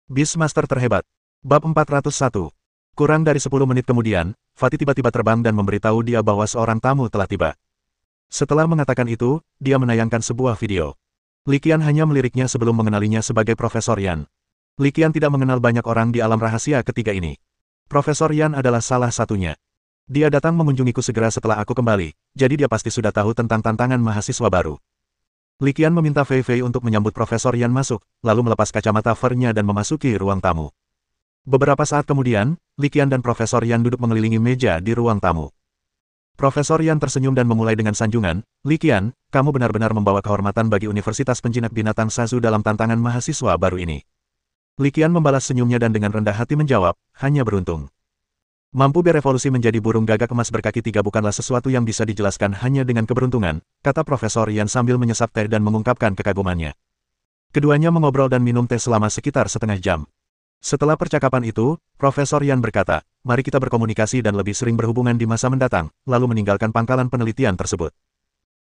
Beastmaster terhebat. Bab 401. Kurang dari 10 menit kemudian, Fatih tiba-tiba terbang dan memberitahu dia bahwa seorang tamu telah tiba. Setelah mengatakan itu, dia menayangkan sebuah video. Li Qian hanya meliriknya sebelum mengenalinya sebagai Profesor Yan. Li Qian tidak mengenal banyak orang di alam rahasia ketiga ini. Profesor Yan adalah salah satunya. Dia datang mengunjungiku segera setelah aku kembali, jadi dia pasti sudah tahu tentang tantangan mahasiswa baru. Li Qian meminta Fei Fei untuk menyambut Profesor Yan masuk, lalu melepas kacamata fur-nya dan memasuki ruang tamu. Beberapa saat kemudian, Li Qian dan Profesor Yan duduk mengelilingi meja di ruang tamu. Profesor Yan tersenyum dan memulai dengan sanjungan, "Li Qian, kamu benar-benar membawa kehormatan bagi Universitas Penjinak Binatang Sazu dalam tantangan mahasiswa baru ini." Li Qian membalas senyumnya dan dengan rendah hati menjawab, "Hanya beruntung. Mampu berevolusi menjadi burung gagak emas berkaki tiga bukanlah sesuatu yang bisa dijelaskan hanya dengan keberuntungan," kata Profesor Yan sambil menyesap teh dan mengungkapkan kekagumannya. Keduanya mengobrol dan minum teh selama sekitar setengah jam. Setelah percakapan itu, Profesor Yan berkata, "Mari kita berkomunikasi dan lebih sering berhubungan di masa mendatang," lalu meninggalkan pangkalan penelitian tersebut.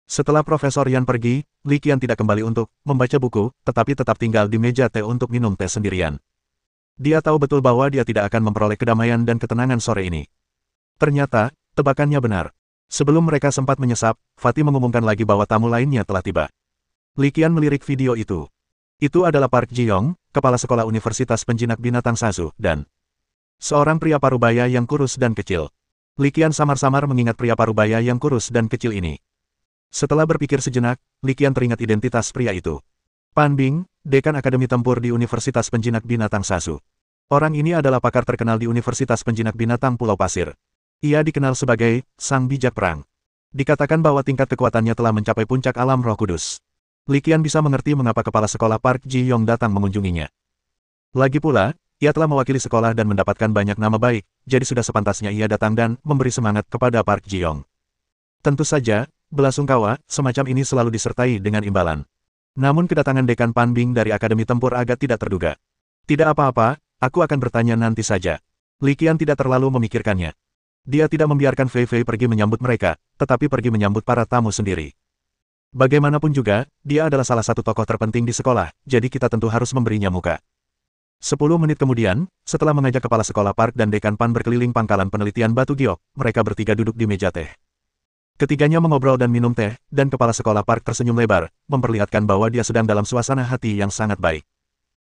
Setelah Profesor Yan pergi, Li Qian tidak kembali untuk membaca buku, tetapi tetap tinggal di meja teh untuk minum teh sendirian. Dia tahu betul bahwa dia tidak akan memperoleh kedamaian dan ketenangan sore ini. Ternyata, tebakannya benar. Sebelum mereka sempat menyesap, Fatih mengumumkan lagi bahwa tamu lainnya telah tiba. Li Qian melirik video itu. Itu adalah Park Ji-yong, kepala sekolah Universitas Penjinak Binatang Sazu, dan seorang pria parubaya yang kurus dan kecil. Li Qian samar-samar mengingat pria parubaya yang kurus dan kecil ini. Setelah berpikir sejenak, Li Qian teringat identitas pria itu. Pan Bing, Dekan Akademi Tempur di Universitas Penjinak Binatang Sazu. Orang ini adalah pakar terkenal di Universitas Penjinak Binatang Pulau Pasir. Ia dikenal sebagai Sang Bijak Perang. Dikatakan bahwa tingkat kekuatannya telah mencapai puncak alam Roh Kudus. Li Qian bisa mengerti mengapa kepala sekolah Park Ji-yong datang mengunjunginya. Lagi pula, ia telah mewakili sekolah dan mendapatkan banyak nama baik, jadi sudah sepantasnya ia datang dan memberi semangat kepada Park Ji-yong. Tentu saja, belasungkawa semacam ini selalu disertai dengan imbalan. Namun kedatangan Dekan Pan Bing dari Akademi Tempur agak tidak terduga. "Tidak apa-apa, aku akan bertanya nanti saja." Li Qian tidak terlalu memikirkannya. Dia tidak membiarkan Fei Fei pergi menyambut mereka, tetapi pergi menyambut para tamu sendiri. Bagaimanapun juga, dia adalah salah satu tokoh terpenting di sekolah, jadi kita tentu harus memberinya muka. 10 menit kemudian, setelah mengajak kepala sekolah Park dan Dekan Pan berkeliling pangkalan penelitian batu giok, mereka bertiga duduk di meja teh. Ketiganya mengobrol dan minum teh, dan kepala sekolah Park tersenyum lebar, memperlihatkan bahwa dia sedang dalam suasana hati yang sangat baik.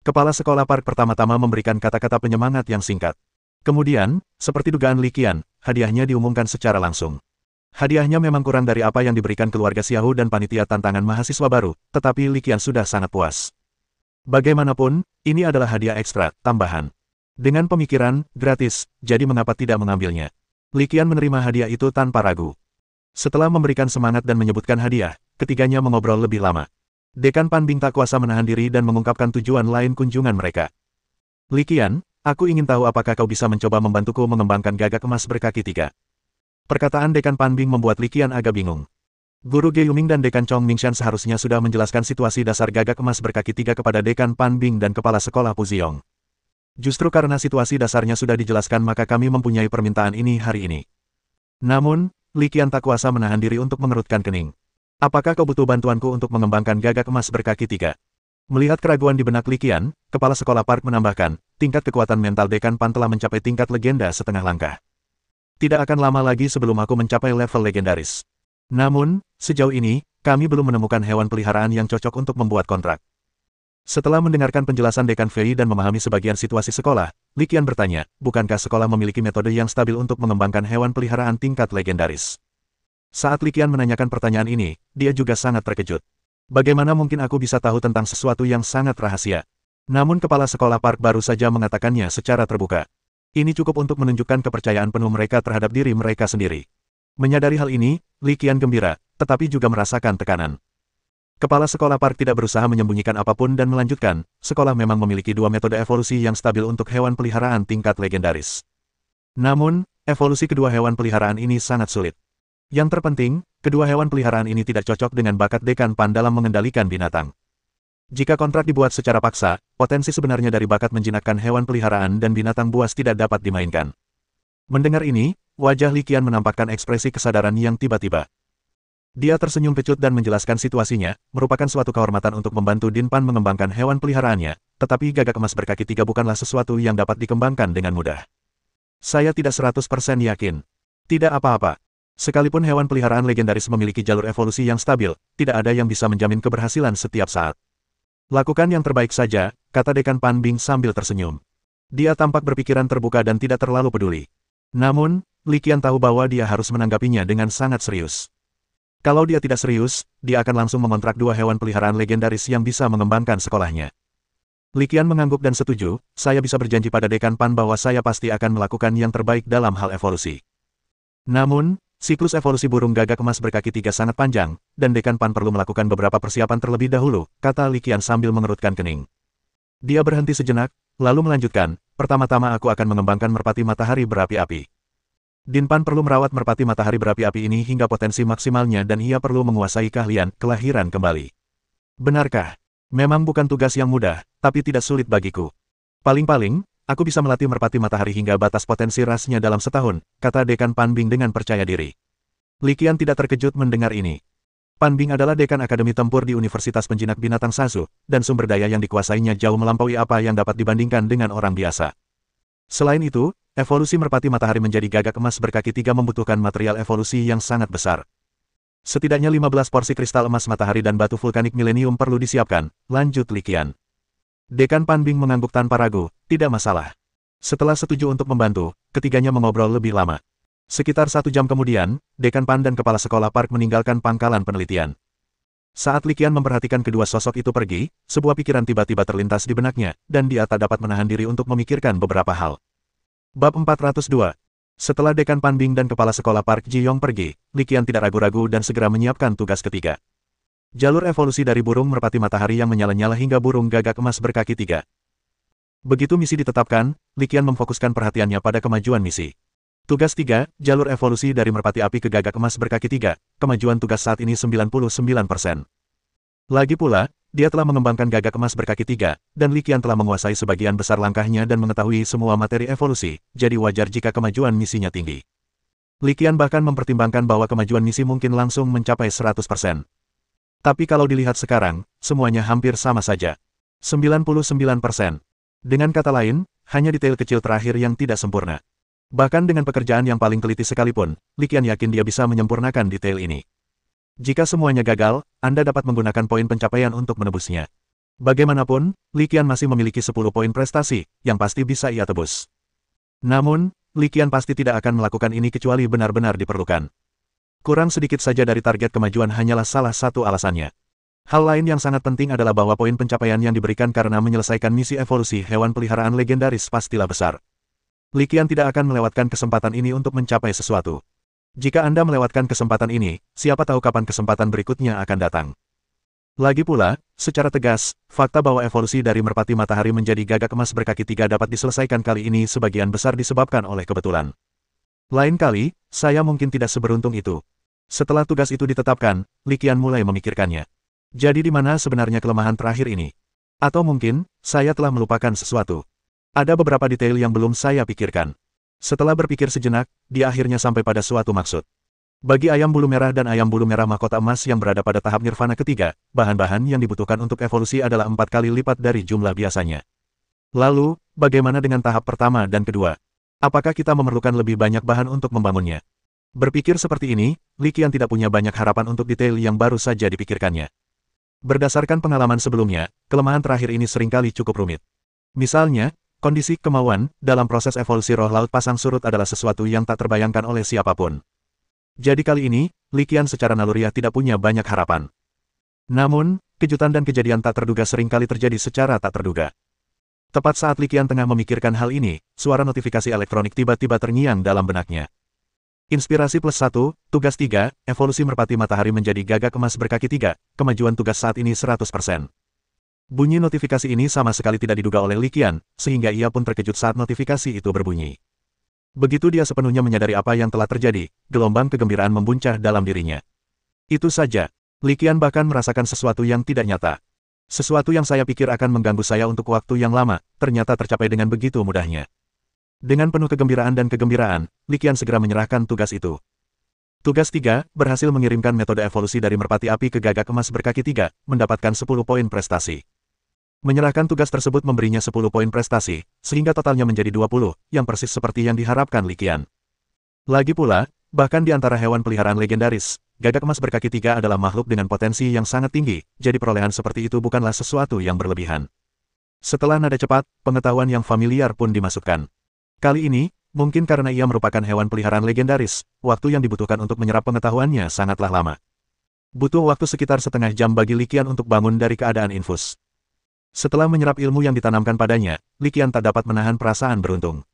Kepala sekolah Park pertama-tama memberikan kata-kata penyemangat yang singkat. Kemudian, seperti dugaan Li Qian, hadiahnya diumumkan secara langsung. Hadiahnya memang kurang dari apa yang diberikan keluarga Xiahou dan panitia tantangan mahasiswa baru, tetapi Li Qian sudah sangat puas. Bagaimanapun, ini adalah hadiah ekstra, tambahan. Dengan pemikiran, gratis, jadi mengapa tidak mengambilnya? Li Qian menerima hadiah itu tanpa ragu. Setelah memberikan semangat dan menyebutkan hadiah, ketiganya mengobrol lebih lama. Dekan Pan Bing tak kuasa menahan diri dan mengungkapkan tujuan lain kunjungan mereka. "Li Qian, aku ingin tahu apakah kau bisa mencoba membantuku mengembangkan gagak emas berkaki tiga." Perkataan Dekan Pan Bing membuat Li Qian agak bingung. Guru Ge Yuming dan Dekan Chong Mingshan seharusnya sudah menjelaskan situasi dasar gagak emas berkaki tiga kepada Dekan Pan Bing dan kepala sekolah Pu Ziyong. Justru karena situasi dasarnya sudah dijelaskan maka kami mempunyai permintaan ini hari ini. Namun, Li Qian tak kuasa menahan diri untuk mengerutkan kening. "Apakah kau butuh bantuanku untuk mengembangkan gagak emas berkaki tiga?" Melihat keraguan di benak Li Qian, kepala sekolah Park menambahkan, tingkat kekuatan mental Dekan Pan telah mencapai tingkat legenda setengah langkah. "Tidak akan lama lagi sebelum aku mencapai level legendaris. Namun, sejauh ini, kami belum menemukan hewan peliharaan yang cocok untuk membuat kontrak." Setelah mendengarkan penjelasan Dekan Fei dan memahami sebagian situasi sekolah, Li Qian bertanya, bukankah sekolah memiliki metode yang stabil untuk mengembangkan hewan peliharaan tingkat legendaris? Saat Li Qian menanyakan pertanyaan ini, dia juga sangat terkejut. Bagaimana mungkin aku bisa tahu tentang sesuatu yang sangat rahasia? Namun kepala sekolah Park baru saja mengatakannya secara terbuka. Ini cukup untuk menunjukkan kepercayaan penuh mereka terhadap diri mereka sendiri. Menyadari hal ini, Li Qian gembira, tetapi juga merasakan tekanan. Kepala sekolah Park tidak berusaha menyembunyikan apapun dan melanjutkan, sekolah memang memiliki dua metode evolusi yang stabil untuk hewan peliharaan tingkat legendaris. Namun, evolusi kedua hewan peliharaan ini sangat sulit. Yang terpenting, kedua hewan peliharaan ini tidak cocok dengan bakat Dekan Pan dalam mengendalikan binatang. Jika kontrak dibuat secara paksa, potensi sebenarnya dari bakat menjinakkan hewan peliharaan dan binatang buas tidak dapat dimainkan. Mendengar ini, wajah Li Qian menampakkan ekspresi kesadaran yang tiba-tiba. Dia tersenyum kecut dan menjelaskan situasinya, merupakan suatu kehormatan untuk membantu Din Pan mengembangkan hewan peliharaannya, tetapi gagak emas berkaki 3 bukanlah sesuatu yang dapat dikembangkan dengan mudah. Saya tidak 100% yakin. Tidak apa-apa. Sekalipun hewan peliharaan legendaris memiliki jalur evolusi yang stabil, tidak ada yang bisa menjamin keberhasilan setiap saat. Lakukan yang terbaik saja, kata Dekan Pan Bing sambil tersenyum. Dia tampak berpikiran terbuka dan tidak terlalu peduli. Namun, Li Qian tahu bahwa dia harus menanggapinya dengan sangat serius. Kalau dia tidak serius, dia akan langsung mengontrak 2 hewan peliharaan legendaris yang bisa mengembangkan sekolahnya. Li Qian mengangguk dan setuju, saya bisa berjanji pada Dekan Pan bahwa saya pasti akan melakukan yang terbaik dalam hal evolusi. Namun, siklus evolusi burung gagak emas berkaki 3 sangat panjang, dan Dekan Pan perlu melakukan beberapa persiapan terlebih dahulu, kata Li Qian sambil mengerutkan kening. Dia berhenti sejenak, lalu melanjutkan, pertama-tama aku akan mengembangkan merpati matahari berapi-api. Din Pan perlu merawat merpati matahari berapi-api ini hingga potensi maksimalnya dan ia perlu menguasai keahlian kelahiran kembali. Benarkah? Memang bukan tugas yang mudah, tapi tidak sulit bagiku. Paling-paling, aku bisa melatih merpati matahari hingga batas potensi rasnya dalam setahun, kata Dekan Pan Bing dengan percaya diri. Li Qian tidak terkejut mendengar ini. Pan Bing adalah dekan Akademi Tempur di Universitas Penjinak Binatang Sasu, dan sumber daya yang dikuasainya jauh melampaui apa yang dapat dibandingkan dengan orang biasa. Selain itu, evolusi merpati matahari menjadi gagak emas berkaki 3 membutuhkan material evolusi yang sangat besar. Setidaknya 15 porsi kristal emas matahari dan batu vulkanik milenium perlu disiapkan, lanjut Li Qian. Dekan Pan Bing mengangguk tanpa ragu, tidak masalah. Setelah setuju untuk membantu, ketiganya mengobrol lebih lama. Sekitar 1 jam kemudian, Dekan Pan dan kepala sekolah park meninggalkan pangkalan penelitian. Saat Li Qian memperhatikan kedua sosok itu pergi, sebuah pikiran tiba-tiba terlintas di benaknya, dan dia tak dapat menahan diri untuk memikirkan beberapa hal. Bab 402. Setelah Dekan Pan Bing dan kepala sekolah Park Ji Yong pergi, Li Qian tidak ragu-ragu dan segera menyiapkan tugas ketiga. Jalur evolusi dari burung merpati matahari yang menyala-nyala hingga burung gagak emas berkaki 3. Begitu misi ditetapkan, Li Qian memfokuskan perhatiannya pada kemajuan misi. Tugas 3, jalur evolusi dari merpati api ke gagak emas berkaki 3, kemajuan tugas saat ini 99%. Lagi pula, dia telah mengembangkan gagak emas berkaki 3, dan Li Qian telah menguasai sebagian besar langkahnya dan mengetahui semua materi evolusi, jadi wajar jika kemajuan misinya tinggi. Li Qian bahkan mempertimbangkan bahwa kemajuan misi mungkin langsung mencapai 100%. Tapi kalau dilihat sekarang, semuanya hampir sama saja. 99%. Dengan kata lain, hanya detail kecil terakhir yang tidak sempurna. Bahkan dengan pekerjaan yang paling teliti sekalipun, Li Qian yakin dia bisa menyempurnakan detail ini. Jika semuanya gagal, Anda dapat menggunakan poin pencapaian untuk menebusnya. Bagaimanapun, Li Qian masih memiliki 10 poin prestasi, yang pasti bisa ia tebus. Namun, Li Qian pasti tidak akan melakukan ini kecuali benar-benar diperlukan. Kurang sedikit saja dari target kemajuan hanyalah salah satu alasannya. Hal lain yang sangat penting adalah bahwa poin pencapaian yang diberikan karena menyelesaikan misi evolusi hewan peliharaan legendaris pastilah besar. Li Qian tidak akan melewatkan kesempatan ini untuk mencapai sesuatu. Jika Anda melewatkan kesempatan ini, siapa tahu kapan kesempatan berikutnya akan datang. Lagi pula, secara tegas, fakta bahwa evolusi dari merpati matahari menjadi gagak emas berkaki 3 dapat diselesaikan kali ini sebagian besar disebabkan oleh kebetulan. Lain kali, saya mungkin tidak seberuntung itu. Setelah tugas itu ditetapkan, Li Qian mulai memikirkannya. Jadi di mana sebenarnya kelemahan terakhir ini? Atau mungkin, saya telah melupakan sesuatu. Ada beberapa detail yang belum saya pikirkan. Setelah berpikir sejenak, dia akhirnya sampai pada suatu maksud. Bagi ayam bulu merah dan ayam bulu merah mahkota emas yang berada pada tahap nirvana ketiga, bahan-bahan yang dibutuhkan untuk evolusi adalah 4 kali lipat dari jumlah biasanya. Lalu, bagaimana dengan tahap pertama dan kedua? Apakah kita memerlukan lebih banyak bahan untuk membangunnya? Berpikir seperti ini, Li Qian tidak punya banyak harapan untuk detail yang baru saja dipikirkannya. Berdasarkan pengalaman sebelumnya, kelemahan terakhir ini seringkali cukup rumit. Misalnya, kondisi kemauan dalam proses evolusi roh laut pasang surut adalah sesuatu yang tak terbayangkan oleh siapapun. Jadi kali ini, Li Qian secara naluriah tidak punya banyak harapan. Namun, kejutan dan kejadian tak terduga seringkali terjadi secara tak terduga. Tepat saat Li Qian tengah memikirkan hal ini, suara notifikasi elektronik tiba-tiba terngiang dalam benaknya. Inspirasi +1, tugas 3, evolusi merpati matahari menjadi gagak emas berkaki 3, kemajuan tugas saat ini 100%. Bunyi notifikasi ini sama sekali tidak diduga oleh Li Qian, sehingga ia pun terkejut saat notifikasi itu berbunyi. Begitu dia sepenuhnya menyadari apa yang telah terjadi, gelombang kegembiraan membuncah dalam dirinya. Itu saja, Li Qian bahkan merasakan sesuatu yang tidak nyata. Sesuatu yang saya pikir akan mengganggu saya untuk waktu yang lama, ternyata tercapai dengan begitu mudahnya. Dengan penuh kegembiraan, Li Qian segera menyerahkan tugas itu. Tugas 3, berhasil mengirimkan metode evolusi dari merpati api ke gagak emas berkaki 3, mendapatkan 10 poin prestasi. Menyerahkan tugas tersebut memberinya 10 poin prestasi, sehingga totalnya menjadi 20, yang persis seperti yang diharapkan Li Qian. Lagi pula, bahkan di antara hewan peliharaan legendaris, gagak emas berkaki 3 adalah makhluk dengan potensi yang sangat tinggi, jadi perolehan seperti itu bukanlah sesuatu yang berlebihan. Setelah nada cepat, pengetahuan yang familiar pun dimasukkan. Kali ini, mungkin karena ia merupakan hewan peliharaan legendaris, waktu yang dibutuhkan untuk menyerap pengetahuannya sangatlah lama. Butuh waktu sekitar setengah jam bagi Li Qian untuk bangun dari keadaan infus. Setelah menyerap ilmu yang ditanamkan padanya, Li Qian tak dapat menahan perasaan beruntung.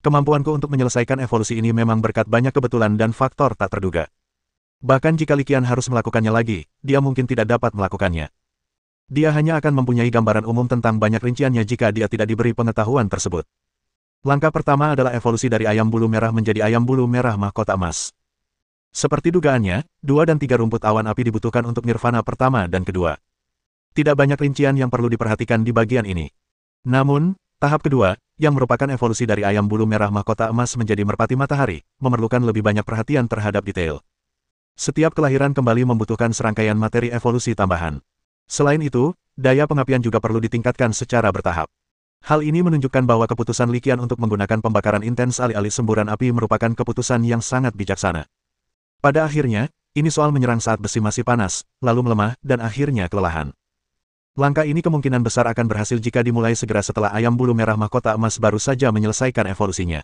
Kemampuanku untuk menyelesaikan evolusi ini memang berkat banyak kebetulan dan faktor tak terduga. Bahkan jika Li Qian harus melakukannya lagi, dia mungkin tidak dapat melakukannya. Dia hanya akan mempunyai gambaran umum tentang banyak rinciannya jika dia tidak diberi pengetahuan tersebut. Langkah pertama adalah evolusi dari ayam bulu merah menjadi ayam bulu merah mahkota emas. Seperti dugaannya, 2 dan 3 rumput awan api dibutuhkan untuk nirvana pertama dan kedua. Tidak banyak rincian yang perlu diperhatikan di bagian ini. Namun, tahap kedua, yang merupakan evolusi dari ayam bulu merah mahkota emas menjadi merpati matahari, memerlukan lebih banyak perhatian terhadap detail. Setiap kelahiran kembali membutuhkan serangkaian materi evolusi tambahan. Selain itu, daya pengapian juga perlu ditingkatkan secara bertahap. Hal ini menunjukkan bahwa keputusan Li Qian untuk menggunakan pembakaran intens alih-alih semburan api merupakan keputusan yang sangat bijaksana. Pada akhirnya, ini soal menyerang saat besi masih panas, lalu melemah, dan akhirnya kelelahan. Langkah ini kemungkinan besar akan berhasil jika dimulai segera setelah ayam bulu merah mahkota emas baru saja menyelesaikan evolusinya.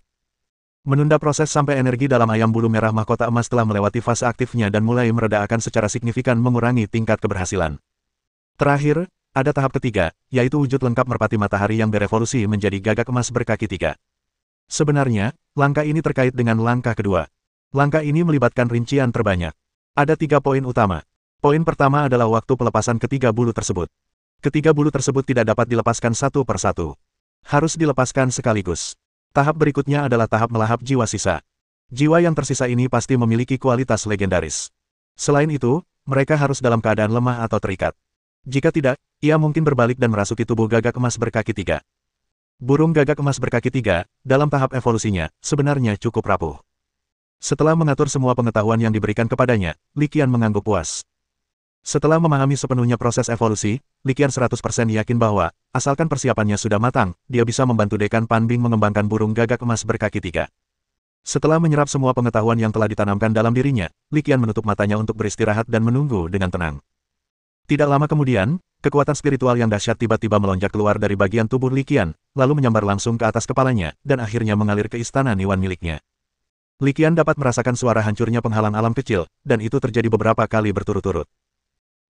Menunda proses sampai energi dalam ayam bulu merah mahkota emas telah melewati fase aktifnya dan mulai mereda akan secara signifikan mengurangi tingkat keberhasilan. Terakhir, ada tahap ketiga, yaitu wujud lengkap merpati matahari yang berevolusi menjadi gagak emas berkaki 3. Sebenarnya, langkah ini terkait dengan langkah kedua. Langkah ini melibatkan rincian terbanyak. Ada 3 poin utama. Poin pertama adalah waktu pelepasan ketiga bulu tersebut. Ketiga bulu tersebut tidak dapat dilepaskan satu per satu. Harus dilepaskan sekaligus. Tahap berikutnya adalah tahap melahap jiwa sisa. Jiwa yang tersisa ini pasti memiliki kualitas legendaris. Selain itu, mereka harus dalam keadaan lemah atau terikat. Jika tidak, ia mungkin berbalik dan merasuki tubuh gagak emas berkaki 3. Burung gagak emas berkaki 3, dalam tahap evolusinya, sebenarnya cukup rapuh. Setelah mengatur semua pengetahuan yang diberikan kepadanya, Li Qian mengangguk puas. Setelah memahami sepenuhnya proses evolusi, Li Qian 100% yakin bahwa, asalkan persiapannya sudah matang, dia bisa membantu Dekan Pan Bing mengembangkan burung gagak emas berkaki 3. Setelah menyerap semua pengetahuan yang telah ditanamkan dalam dirinya, Li Qian menutup matanya untuk beristirahat dan menunggu dengan tenang. Tidak lama kemudian, kekuatan spiritual yang dahsyat tiba-tiba melonjak keluar dari bagian tubuh Li Qian, lalu menyambar langsung ke atas kepalanya, dan akhirnya mengalir ke istana Niwan miliknya. Li Qian dapat merasakan suara hancurnya penghalang alam kecil, dan itu terjadi beberapa kali berturut-turut.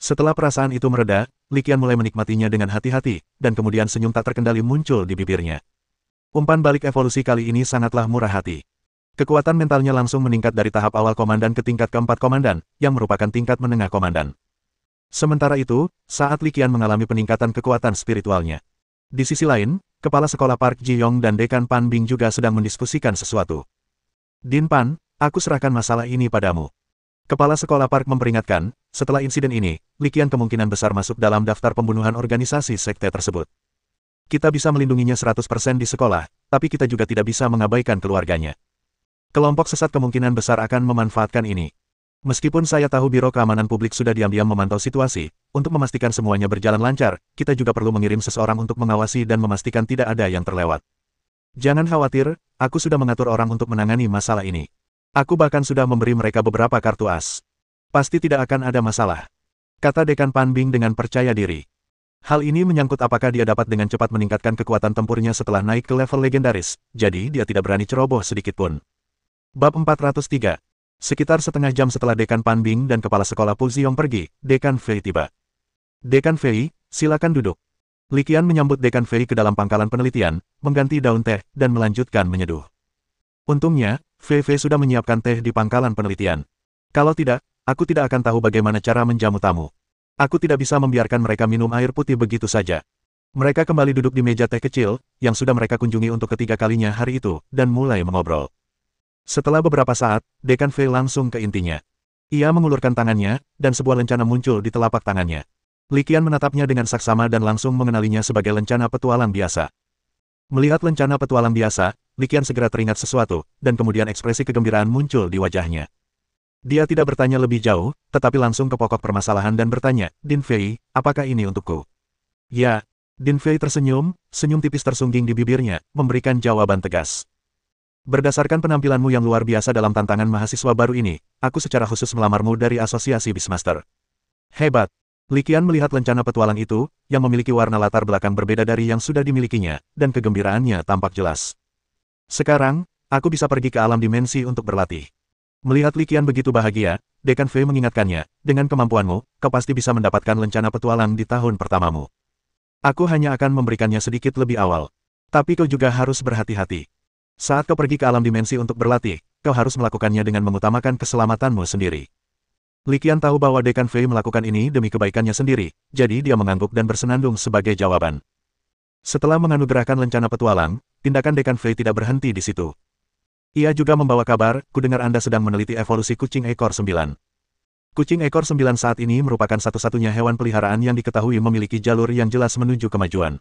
Setelah perasaan itu mereda, Li Qian mulai menikmatinya dengan hati-hati, dan kemudian senyum tak terkendali muncul di bibirnya. Umpan balik evolusi kali ini sangatlah murah hati. Kekuatan mentalnya langsung meningkat dari tahap awal komandan ke tingkat keempat komandan, yang merupakan tingkat menengah komandan. Sementara itu, saat Li Qian mengalami peningkatan kekuatan spiritualnya. Di sisi lain, Kepala Sekolah Park Ji-yong dan Dekan Pan Bing juga sedang mendiskusikan sesuatu. Din Pan, aku serahkan masalah ini padamu. Kepala Sekolah Park memperingatkan, setelah insiden ini, Li Qian kemungkinan besar masuk dalam daftar pembunuhan organisasi sekte tersebut. Kita bisa melindunginya 100% di sekolah, tapi kita juga tidak bisa mengabaikan keluarganya. Kelompok sesat kemungkinan besar akan memanfaatkan ini. Meskipun saya tahu Biro Keamanan Publik sudah diam-diam memantau situasi, untuk memastikan semuanya berjalan lancar, kita juga perlu mengirim seseorang untuk mengawasi dan memastikan tidak ada yang terlewat. Jangan khawatir, aku sudah mengatur orang untuk menangani masalah ini. Aku bahkan sudah memberi mereka beberapa kartu as. Pasti tidak akan ada masalah, kata Dekan Pan Bing dengan percaya diri. Hal ini menyangkut apakah dia dapat dengan cepat meningkatkan kekuatan tempurnya setelah naik ke level legendaris, jadi dia tidak berani ceroboh sedikitpun. Bab 403. Sekitar setengah jam setelah Dekan Pan Bing dan Kepala Sekolah Pu Ziyong pergi, Dekan Fei tiba. Dekan Fei, silakan duduk. Li Qian menyambut Dekan Fei ke dalam pangkalan penelitian, mengganti daun teh, dan melanjutkan menyeduh. Untungnya, Fei Fei sudah menyiapkan teh di pangkalan penelitian. Kalau tidak, aku tidak akan tahu bagaimana cara menjamu tamu. Aku tidak bisa membiarkan mereka minum air putih begitu saja. Mereka kembali duduk di meja teh kecil, yang sudah mereka kunjungi untuk ketiga kalinya hari itu, dan mulai mengobrol. Setelah beberapa saat, Dekan Fei langsung ke intinya. Ia mengulurkan tangannya, dan sebuah lencana muncul di telapak tangannya. Li Qian menatapnya dengan saksama dan langsung mengenalinya sebagai lencana petualang biasa. Melihat lencana petualang biasa, Li Qian segera teringat sesuatu, dan kemudian ekspresi kegembiraan muncul di wajahnya. Dia tidak bertanya lebih jauh, tetapi langsung ke pokok permasalahan dan bertanya, Din Fei, apakah ini untukku? Ya, Din Fei tersenyum, senyum tipis tersungging di bibirnya, memberikan jawaban tegas. Berdasarkan penampilanmu yang luar biasa dalam tantangan mahasiswa baru ini, aku secara khusus melamarmu dari Asosiasi Beastmaster. Hebat! Li Qian melihat lencana petualang itu, yang memiliki warna latar belakang berbeda dari yang sudah dimilikinya, dan kegembiraannya tampak jelas. Sekarang, aku bisa pergi ke alam dimensi untuk berlatih. Melihat Li Qian begitu bahagia, Dekan Fei mengingatkannya, dengan kemampuanmu, kau pasti bisa mendapatkan lencana petualang di tahun pertamamu. Aku hanya akan memberikannya sedikit lebih awal. Tapi kau juga harus berhati-hati. Saat kau pergi ke alam dimensi untuk berlatih, kau harus melakukannya dengan mengutamakan keselamatanmu sendiri. Li Qian tahu bahwa Dekan Fei melakukan ini demi kebaikannya sendiri, jadi dia mengangguk dan bersenandung sebagai jawaban. Setelah menganugerahkan lencana petualang, tindakan Dekan Fei tidak berhenti di situ. Ia juga membawa kabar, kudengar Anda sedang meneliti evolusi kucing ekor 9. Kucing ekor 9 saat ini merupakan satu-satunya hewan peliharaan yang diketahui memiliki jalur yang jelas menuju kemajuan.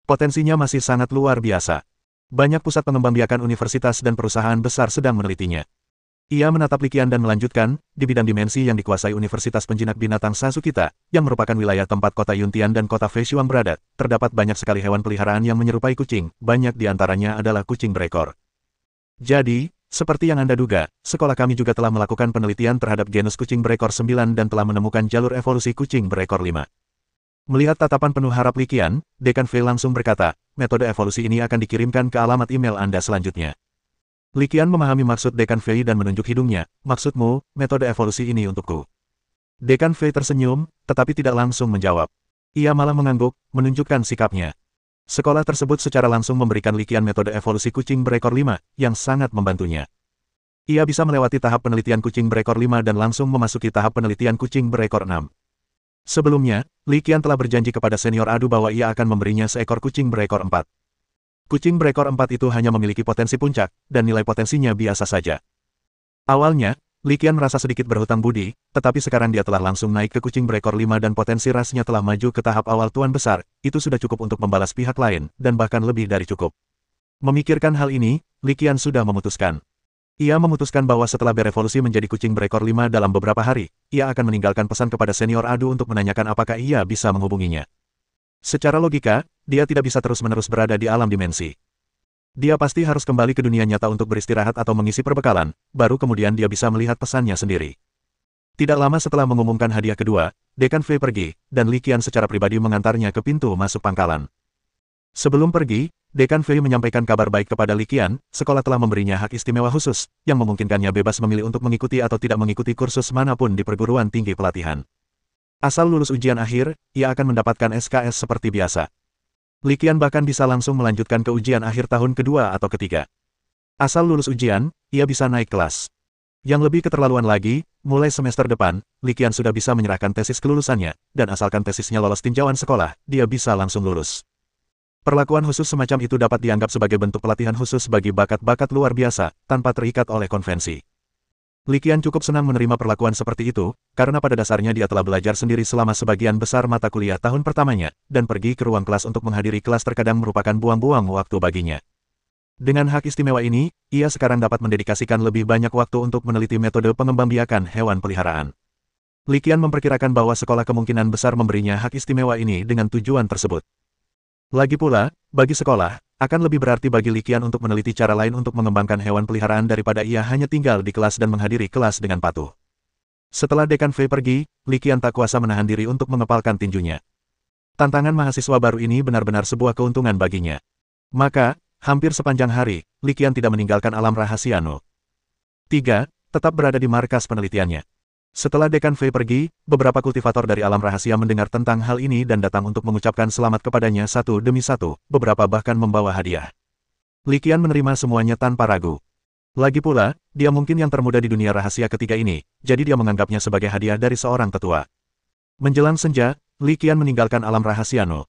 Potensinya masih sangat luar biasa. Banyak pusat pengembangbiakan universitas dan perusahaan besar sedang menelitinya. Ia menatap Li Qian dan melanjutkan, di bidang dimensi yang dikuasai Universitas Penjinak Binatang Sasukita, yang merupakan wilayah tempat kota Yuntian dan kota Feishuang berada, terdapat banyak sekali hewan peliharaan yang menyerupai kucing, banyak di antaranya adalah kucing berekor. Jadi, seperti yang Anda duga, sekolah kami juga telah melakukan penelitian terhadap genus kucing berekor 9 dan telah menemukan jalur evolusi kucing berekor 5. Melihat tatapan penuh harap Li Qian, Dekan Fei langsung berkata, metode evolusi ini akan dikirimkan ke alamat email Anda selanjutnya. Li Qian memahami maksud Dekan Fei dan menunjuk hidungnya, maksudmu, metode evolusi ini untukku. Dekan Fei tersenyum, tetapi tidak langsung menjawab. Ia malah mengangguk, menunjukkan sikapnya. Sekolah tersebut secara langsung memberikan Li Qian metode evolusi kucing berekor 5, yang sangat membantunya. Ia bisa melewati tahap penelitian kucing berekor 5 dan langsung memasuki tahap penelitian kucing berekor 6. Sebelumnya, Li Qian telah berjanji kepada senior Adu bahwa ia akan memberinya seekor kucing berekor 4. Kucing berekor 4 itu hanya memiliki potensi puncak, dan nilai potensinya biasa saja. Awalnya, Li Qian merasa sedikit berhutang budi, tetapi sekarang dia telah langsung naik ke kucing berekor 5 dan potensi rasnya telah maju ke tahap awal tuan besar, itu sudah cukup untuk membalas pihak lain, dan bahkan lebih dari cukup. Memikirkan hal ini, Li Qian sudah memutuskan. Ia memutuskan bahwa setelah berevolusi menjadi kucing berekor 5 dalam beberapa hari, ia akan meninggalkan pesan kepada senior Adu untuk menanyakan apakah ia bisa menghubunginya. Secara logika, dia tidak bisa terus-menerus berada di alam dimensi. Dia pasti harus kembali ke dunia nyata untuk beristirahat atau mengisi perbekalan, baru kemudian dia bisa melihat pesannya sendiri. Tidak lama setelah mengumumkan hadiah kedua, Dekan Fei pergi, dan Li Qian secara pribadi mengantarnya ke pintu masuk pangkalan. Sebelum pergi, Dekan Fei menyampaikan kabar baik kepada Li Qian, sekolah telah memberinya hak istimewa khusus, yang memungkinkannya bebas memilih untuk mengikuti atau tidak mengikuti kursus manapun di perguruan tinggi pelatihan. Asal lulus ujian akhir, ia akan mendapatkan SKS seperti biasa. Li Qian bahkan bisa langsung melanjutkan ke ujian akhir tahun kedua atau ketiga. Asal lulus ujian, ia bisa naik kelas. Yang lebih keterlaluan lagi, mulai semester depan, Li Qian sudah bisa menyerahkan tesis kelulusannya, dan asalkan tesisnya lolos tinjauan sekolah, dia bisa langsung lulus. Perlakuan khusus semacam itu dapat dianggap sebagai bentuk pelatihan khusus bagi bakat-bakat luar biasa, tanpa terikat oleh konvensi. Li Qian cukup senang menerima perlakuan seperti itu, karena pada dasarnya dia telah belajar sendiri selama sebagian besar mata kuliah tahun pertamanya, dan pergi ke ruang kelas untuk menghadiri kelas terkadang merupakan buang-buang waktu baginya. Dengan hak istimewa ini, ia sekarang dapat mendedikasikan lebih banyak waktu untuk meneliti metode pengembangbiakan hewan peliharaan. Li Qian memperkirakan bahwa sekolah kemungkinan besar memberinya hak istimewa ini dengan tujuan tersebut. Lagi pula, bagi sekolah, akan lebih berarti bagi Li Qian untuk meneliti cara lain untuk mengembangkan hewan peliharaan daripada ia hanya tinggal di kelas dan menghadiri kelas dengan patuh. Setelah Dekan Fei pergi, Li Qian tak kuasa menahan diri untuk mengepalkan tinjunya. Tantangan mahasiswa baru ini benar-benar sebuah keuntungan baginya. Maka, hampir sepanjang hari, Li Qian tidak meninggalkan alam rahasia No. 3, tetap berada di markas penelitiannya. Setelah Dekan Fei pergi, beberapa kultivator dari alam rahasia mendengar tentang hal ini dan datang untuk mengucapkan selamat kepadanya satu demi satu, beberapa bahkan membawa hadiah. Li Qian menerima semuanya tanpa ragu. Lagi pula, dia mungkin yang termuda di dunia rahasia ketiga ini, jadi dia menganggapnya sebagai hadiah dari seorang tetua. Menjelang senja, Li Qian meninggalkan alam rahasia No.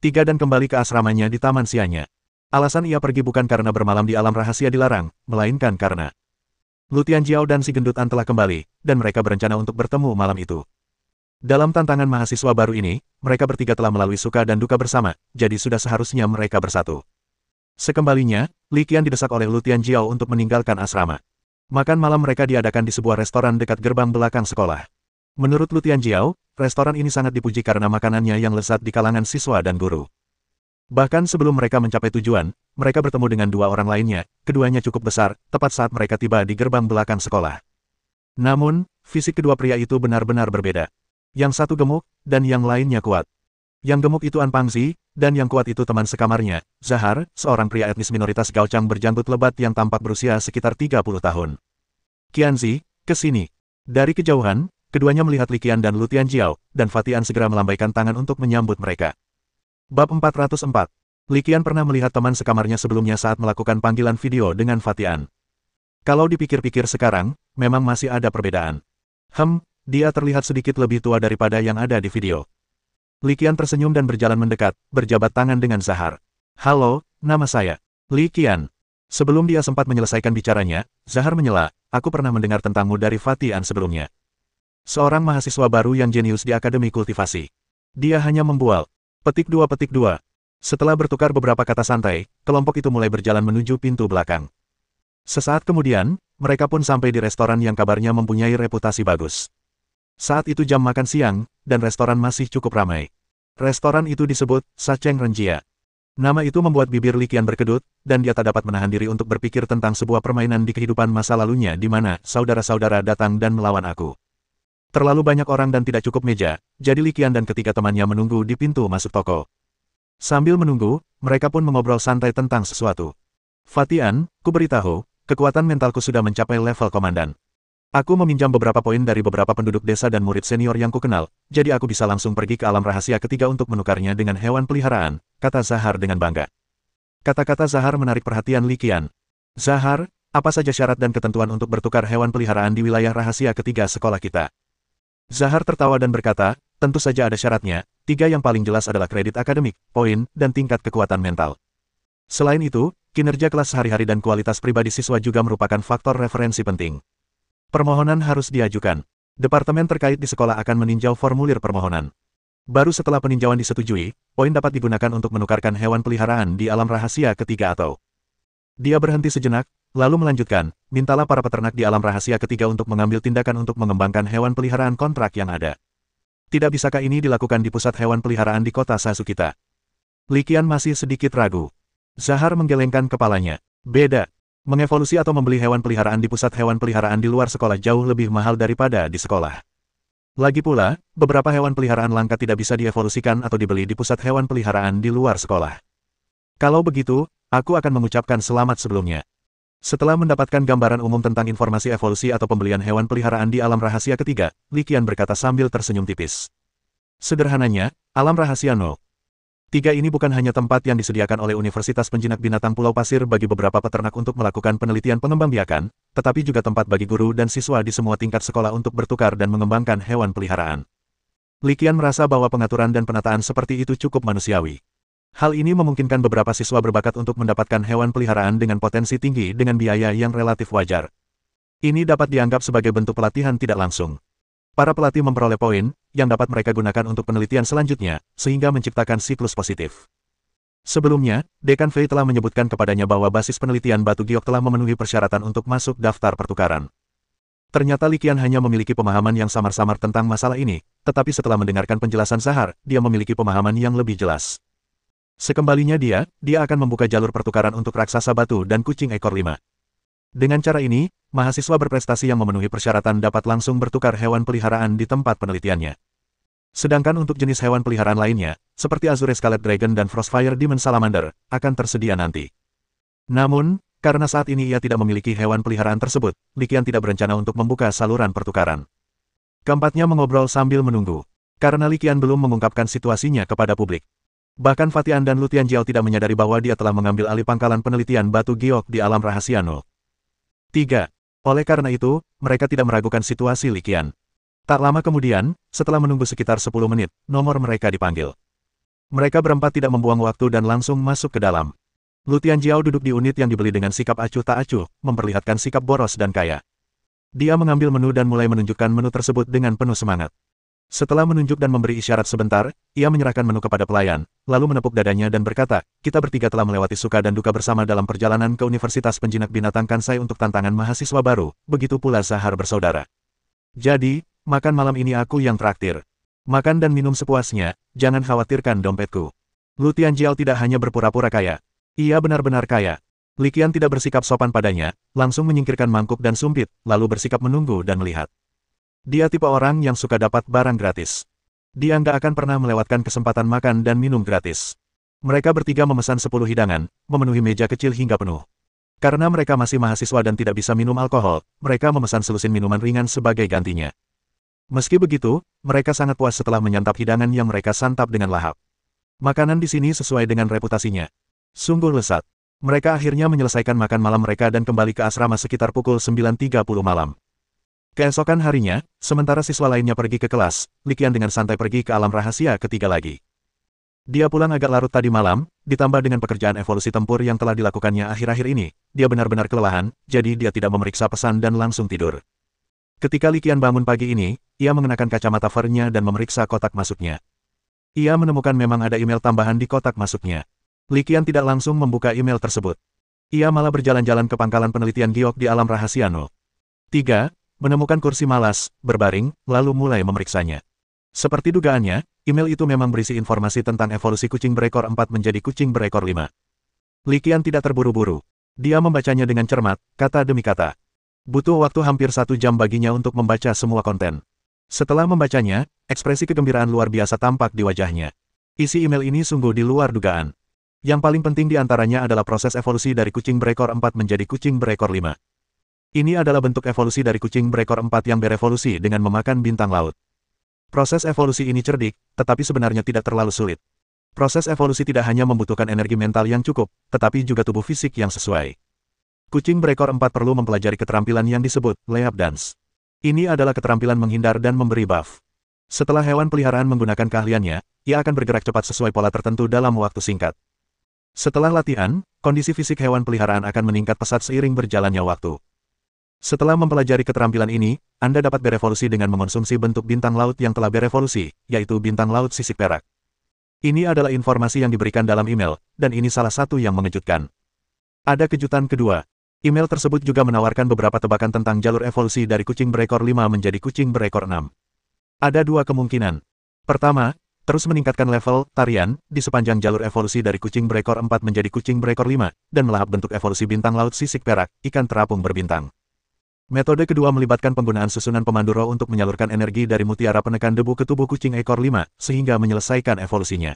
3 dan kembali ke asramanya di Taman Sianya. Alasan ia pergi bukan karena bermalam di alam rahasia dilarang, melainkan karena Lu Tianjiao dan si gendut An telah kembali, dan mereka berencana untuk bertemu malam itu. Dalam tantangan mahasiswa baru ini, mereka bertiga telah melalui suka dan duka bersama, jadi sudah seharusnya mereka bersatu. Sekembalinya, Li Qian didesak oleh Lu Tianjiao untuk meninggalkan asrama. Makan malam mereka diadakan di sebuah restoran dekat gerbang belakang sekolah. Menurut Lu Tianjiao, restoran ini sangat dipuji karena makanannya yang lezat di kalangan siswa dan guru. Bahkan sebelum mereka mencapai tujuan, mereka bertemu dengan dua orang lainnya, keduanya cukup besar, tepat saat mereka tiba di gerbang belakang sekolah. Namun, fisik kedua pria itu benar-benar berbeda. Yang satu gemuk, dan yang lainnya kuat. Yang gemuk itu An Pangzi, dan yang kuat itu teman sekamarnya, Zahar, seorang pria etnis minoritas Gaochang berjanggut lebat yang tampak berusia sekitar 30 tahun. Qianzi, ke sini. Dari kejauhan, keduanya melihat Li Qian dan Lu Tianjiao, dan Fatian segera melambaikan tangan untuk menyambut mereka. Bab 404. Li Qian pernah melihat teman sekamarnya sebelumnya saat melakukan panggilan video dengan Fatian. Kalau dipikir-pikir sekarang, memang masih ada perbedaan. Dia terlihat sedikit lebih tua daripada yang ada di video. Li Qian tersenyum dan berjalan mendekat, berjabat tangan dengan Zahar. Halo, nama saya Li Qian. Sebelum dia sempat menyelesaikan bicaranya, Zahar menyela, aku pernah mendengar tentangmu dari Fatian sebelumnya. Seorang mahasiswa baru yang jenius di Akademi Kultivasi. Dia hanya membual. Petik 2. Setelah bertukar beberapa kata santai, kelompok itu mulai berjalan menuju pintu belakang. Sesaat kemudian, mereka pun sampai di restoran yang kabarnya mempunyai reputasi bagus. Saat itu jam makan siang, dan restoran masih cukup ramai. Restoran itu disebut Sacheng Renjia. Nama itu membuat bibir Li Qian berkedut, dan dia tak dapat menahan diri untuk berpikir tentang sebuah permainan di kehidupan masa lalunya di mana saudara-saudara datang dan melawan aku. Terlalu banyak orang dan tidak cukup meja, jadi Li Qian dan ketiga temannya menunggu di pintu masuk toko. Sambil menunggu, mereka pun mengobrol santai tentang sesuatu. Fatian, ku beritahu, kekuatan mentalku sudah mencapai level komandan. Aku meminjam beberapa poin dari beberapa penduduk desa dan murid senior yang kukenal, jadi aku bisa langsung pergi ke alam rahasia ketiga untuk menukarnya dengan hewan peliharaan, kata Zahar dengan bangga. Kata-kata Zahar menarik perhatian Li Qian. Zahar, apa saja syarat dan ketentuan untuk bertukar hewan peliharaan di wilayah rahasia ketiga sekolah kita? Zahar tertawa dan berkata, tentu saja ada syaratnya, 3 yang paling jelas adalah kredit akademik, poin, dan tingkat kekuatan mental. Selain itu, kinerja kelas sehari-hari dan kualitas pribadi siswa juga merupakan faktor referensi penting. Permohonan harus diajukan. Departemen terkait di sekolah akan meninjau formulir permohonan. Baru setelah peninjauan disetujui, poin dapat digunakan untuk menukarkan hewan peliharaan di alam rahasia ketiga atau. Dia berhenti sejenak, lalu melanjutkan, mintalah para peternak di alam rahasia ketiga untuk mengambil tindakan untuk mengembangkan hewan peliharaan kontrak yang ada. Tidak bisakah ini dilakukan di pusat hewan peliharaan di kota Sasukita? Li Qian masih sedikit ragu. Zahar menggelengkan kepalanya. Beda. Mengevolusi atau membeli hewan peliharaan di pusat hewan peliharaan di luar sekolah jauh lebih mahal daripada di sekolah. Lagi pula, beberapa hewan peliharaan langka tidak bisa dievolusikan atau dibeli di pusat hewan peliharaan di luar sekolah. Kalau begitu, aku akan mengucapkan selamat sebelumnya. Setelah mendapatkan gambaran umum tentang informasi evolusi atau pembelian hewan peliharaan di alam rahasia ketiga, Li Qian berkata sambil tersenyum tipis. Sederhananya, alam rahasia No. 3 ini bukan hanya tempat yang disediakan oleh Universitas Penjinak Binatang Pulau Pasir bagi beberapa peternak untuk melakukan penelitian pengembangbiakan, tetapi juga tempat bagi guru dan siswa di semua tingkat sekolah untuk bertukar dan mengembangkan hewan peliharaan. Li Qian merasa bahwa pengaturan dan penataan seperti itu cukup manusiawi. Hal ini memungkinkan beberapa siswa berbakat untuk mendapatkan hewan peliharaan dengan potensi tinggi dengan biaya yang relatif wajar. Ini dapat dianggap sebagai bentuk pelatihan tidak langsung. Para pelatih memperoleh poin, yang dapat mereka gunakan untuk penelitian selanjutnya, sehingga menciptakan siklus positif. Sebelumnya, Dekan Fei telah menyebutkan kepadanya bahwa basis penelitian batu giok telah memenuhi persyaratan untuk masuk daftar pertukaran. Ternyata Li Qian hanya memiliki pemahaman yang samar-samar tentang masalah ini, tetapi setelah mendengarkan penjelasan Zahar, dia memiliki pemahaman yang lebih jelas. Sekembalinya dia akan membuka jalur pertukaran untuk raksasa batu dan kucing ekor 5. Dengan cara ini, mahasiswa berprestasi yang memenuhi persyaratan dapat langsung bertukar hewan peliharaan di tempat penelitiannya. Sedangkan untuk jenis hewan peliharaan lainnya, seperti Azure Scarlet Dragon dan Frostfire Demon Salamander, akan tersedia nanti. Namun, karena saat ini ia tidak memiliki hewan peliharaan tersebut, Li Qian tidak berencana untuk membuka saluran pertukaran. Keempatnya mengobrol sambil menunggu. Karena Li Qian belum mengungkapkan situasinya kepada publik. Bahkan Fatian dan Lu Tianjiao tidak menyadari bahwa dia telah mengambil alih pangkalan penelitian batu giok di alam rahasia No. 3. Oleh karena itu, mereka tidak meragukan situasi Li Qian. Tak lama kemudian, setelah menunggu sekitar 10 menit, nomor mereka dipanggil. Mereka berempat tidak membuang waktu dan langsung masuk ke dalam. Lu Tianjiao duduk di unit yang dibeli dengan sikap acuh tak acuh, memperlihatkan sikap boros dan kaya. Dia mengambil menu dan mulai menunjukkan menu tersebut dengan penuh semangat. Setelah menunjuk dan memberi isyarat sebentar, ia menyerahkan menu kepada pelayan, lalu menepuk dadanya dan berkata, kita bertiga telah melewati suka dan duka bersama dalam perjalanan ke Universitas Penjinak Binatang Kansai untuk tantangan mahasiswa baru, begitu pula Zahar bersaudara. Jadi, makan malam ini aku yang traktir. Makan dan minum sepuasnya, jangan khawatirkan dompetku. Lu Tianjiao tidak hanya berpura-pura kaya. Ia benar-benar kaya. Li Qian tidak bersikap sopan padanya, langsung menyingkirkan mangkuk dan sumpit, lalu bersikap menunggu dan melihat. Dia tipe orang yang suka dapat barang gratis. Dia nggak akan pernah melewatkan kesempatan makan dan minum gratis. Mereka bertiga memesan 10 hidangan, memenuhi meja kecil hingga penuh. Karena mereka masih mahasiswa dan tidak bisa minum alkohol, mereka memesan selusin minuman ringan sebagai gantinya. Meski begitu, mereka sangat puas setelah menyantap hidangan yang mereka santap dengan lahap. Makanan di sini sesuai dengan reputasinya. Sungguh lezat. Mereka akhirnya menyelesaikan makan malam mereka dan kembali ke asrama sekitar pukul 9.30 malam. Keesokan harinya, sementara siswa lainnya pergi ke kelas, Li Qian dengan santai pergi ke alam rahasia ketiga lagi. Dia pulang agak larut tadi malam, ditambah dengan pekerjaan evolusi tempur yang telah dilakukannya akhir-akhir ini, dia benar-benar kelelahan, jadi dia tidak memeriksa pesan dan langsung tidur. Ketika Li Qian bangun pagi ini, ia mengenakan kacamata fur-nya dan memeriksa kotak masuknya. Ia menemukan memang ada email tambahan di kotak masuknya. Li Qian tidak langsung membuka email tersebut. Ia malah berjalan-jalan ke pangkalan penelitian giok di alam rahasia 03, menemukan kursi malas, berbaring, lalu mulai memeriksanya. Seperti dugaannya, email itu memang berisi informasi tentang evolusi kucing berekor 4 menjadi kucing berekor 5. Li Qian tidak terburu-buru. Dia membacanya dengan cermat, kata demi kata. Butuh waktu hampir 1 jam baginya untuk membaca semua konten. Setelah membacanya, ekspresi kegembiraan luar biasa tampak di wajahnya. Isi email ini sungguh di luar dugaan. Yang paling penting di antaranya adalah proses evolusi dari kucing berekor 4 menjadi kucing berekor 5. Ini adalah bentuk evolusi dari kucing berekor 4 yang berevolusi dengan memakan bintang laut. Proses evolusi ini cerdik, tetapi sebenarnya tidak terlalu sulit. Proses evolusi tidak hanya membutuhkan energi mental yang cukup, tetapi juga tubuh fisik yang sesuai. Kucing berekor 4 perlu mempelajari keterampilan yang disebut lap dance. Ini adalah keterampilan menghindar dan memberi buff. Setelah hewan peliharaan menggunakan keahliannya, ia akan bergerak cepat sesuai pola tertentu dalam waktu singkat. Setelah latihan, kondisi fisik hewan peliharaan akan meningkat pesat seiring berjalannya waktu. Setelah mempelajari keterampilan ini, Anda dapat berevolusi dengan mengonsumsi bentuk bintang laut yang telah berevolusi, yaitu bintang laut sisik perak. Ini adalah informasi yang diberikan dalam email, dan ini salah satu yang mengejutkan. Ada kejutan kedua. Email tersebut juga menawarkan beberapa tebakan tentang jalur evolusi dari kucing berekor 5 menjadi kucing berekor 6. Ada 2 kemungkinan. Pertama, terus meningkatkan level tarian di sepanjang jalur evolusi dari kucing berekor 4 menjadi kucing berekor 5, dan melahap bentuk evolusi bintang laut sisik perak, ikan terapung berbintang. Metode kedua melibatkan penggunaan susunan pemandu roh untuk menyalurkan energi dari mutiara penekan debu ke tubuh kucing ekor 5, sehingga menyelesaikan evolusinya.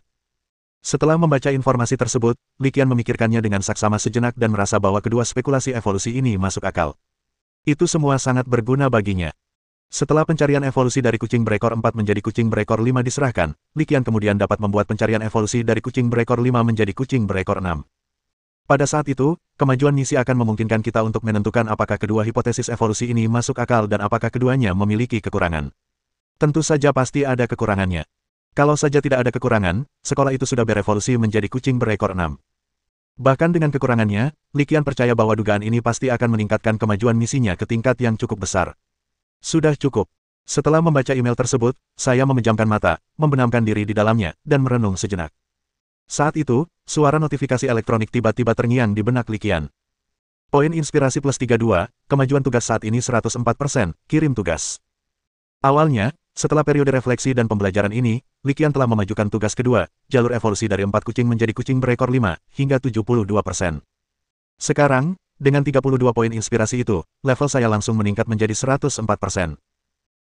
Setelah membaca informasi tersebut, Li Qian memikirkannya dengan saksama sejenak dan merasa bahwa kedua spekulasi evolusi ini masuk akal. Itu semua sangat berguna baginya. Setelah pencarian evolusi dari kucing berekor 4 menjadi kucing berekor 5 diserahkan, Li Qian kemudian dapat membuat pencarian evolusi dari kucing berekor 5 menjadi kucing berekor 6. Pada saat itu, kemajuan misi akan memungkinkan kita untuk menentukan apakah kedua hipotesis evolusi ini masuk akal dan apakah keduanya memiliki kekurangan. Tentu saja pasti ada kekurangannya. Kalau saja tidak ada kekurangan, sekolah itu sudah berevolusi menjadi kucing berekor 6. Bahkan dengan kekurangannya, Li Qian percaya bahwa dugaan ini pasti akan meningkatkan kemajuan misinya ke tingkat yang cukup besar. Sudah cukup. Setelah membaca email tersebut, saya memejamkan mata, membenamkan diri di dalamnya, dan merenung sejenak. Saat itu, suara notifikasi elektronik tiba-tiba terngiang di benak Li Qian. Poin inspirasi plus 32, kemajuan tugas saat ini 104%, kirim tugas. Awalnya, setelah periode refleksi dan pembelajaran ini, Li Qian telah memajukan tugas kedua, jalur evolusi dari 4 kucing menjadi kucing berekor 5, hingga 72%. Sekarang, dengan 32 poin inspirasi itu, level saya langsung meningkat menjadi 104%.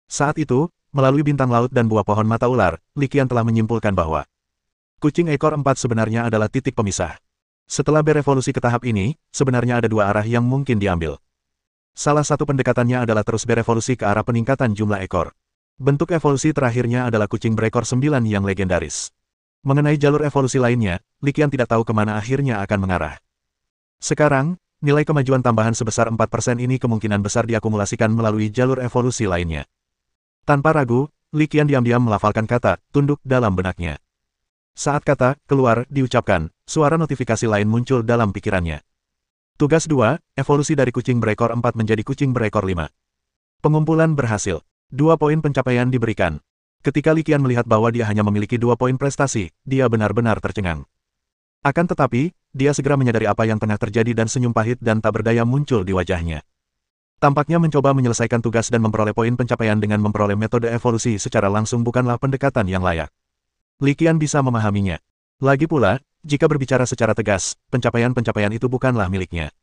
Saat itu, melalui bintang laut dan buah pohon mata ular, Li Qian telah menyimpulkan bahwa kucing ekor 4 sebenarnya adalah titik pemisah. Setelah berevolusi ke tahap ini, sebenarnya ada 2 arah yang mungkin diambil. Salah satu pendekatannya adalah terus berevolusi ke arah peningkatan jumlah ekor. Bentuk evolusi terakhirnya adalah kucing berekor 9 yang legendaris. Mengenai jalur evolusi lainnya, Li Qian tidak tahu kemana akhirnya akan mengarah. Sekarang, nilai kemajuan tambahan sebesar 4% ini kemungkinan besar diakumulasikan melalui jalur evolusi lainnya. Tanpa ragu, Li Qian diam-diam melafalkan kata, tunduk dalam benaknya. Saat kata keluar diucapkan, suara notifikasi lain muncul dalam pikirannya. Tugas 2, evolusi dari kucing berekor 4 menjadi kucing berekor 5. Pengumpulan berhasil. 2 poin pencapaian diberikan. Ketika Li Qian melihat bahwa dia hanya memiliki 2 poin prestasi, dia benar-benar tercengang. Akan tetapi, dia segera menyadari apa yang tengah terjadi dan senyum pahit dan tak berdaya muncul di wajahnya. Tampaknya mencoba menyelesaikan tugas dan memperoleh poin pencapaian dengan memperoleh metode evolusi secara langsung bukanlah pendekatan yang layak. Li Qian bisa memahaminya. Lagi pula, jika berbicara secara tegas, pencapaian-pencapaian itu bukanlah miliknya.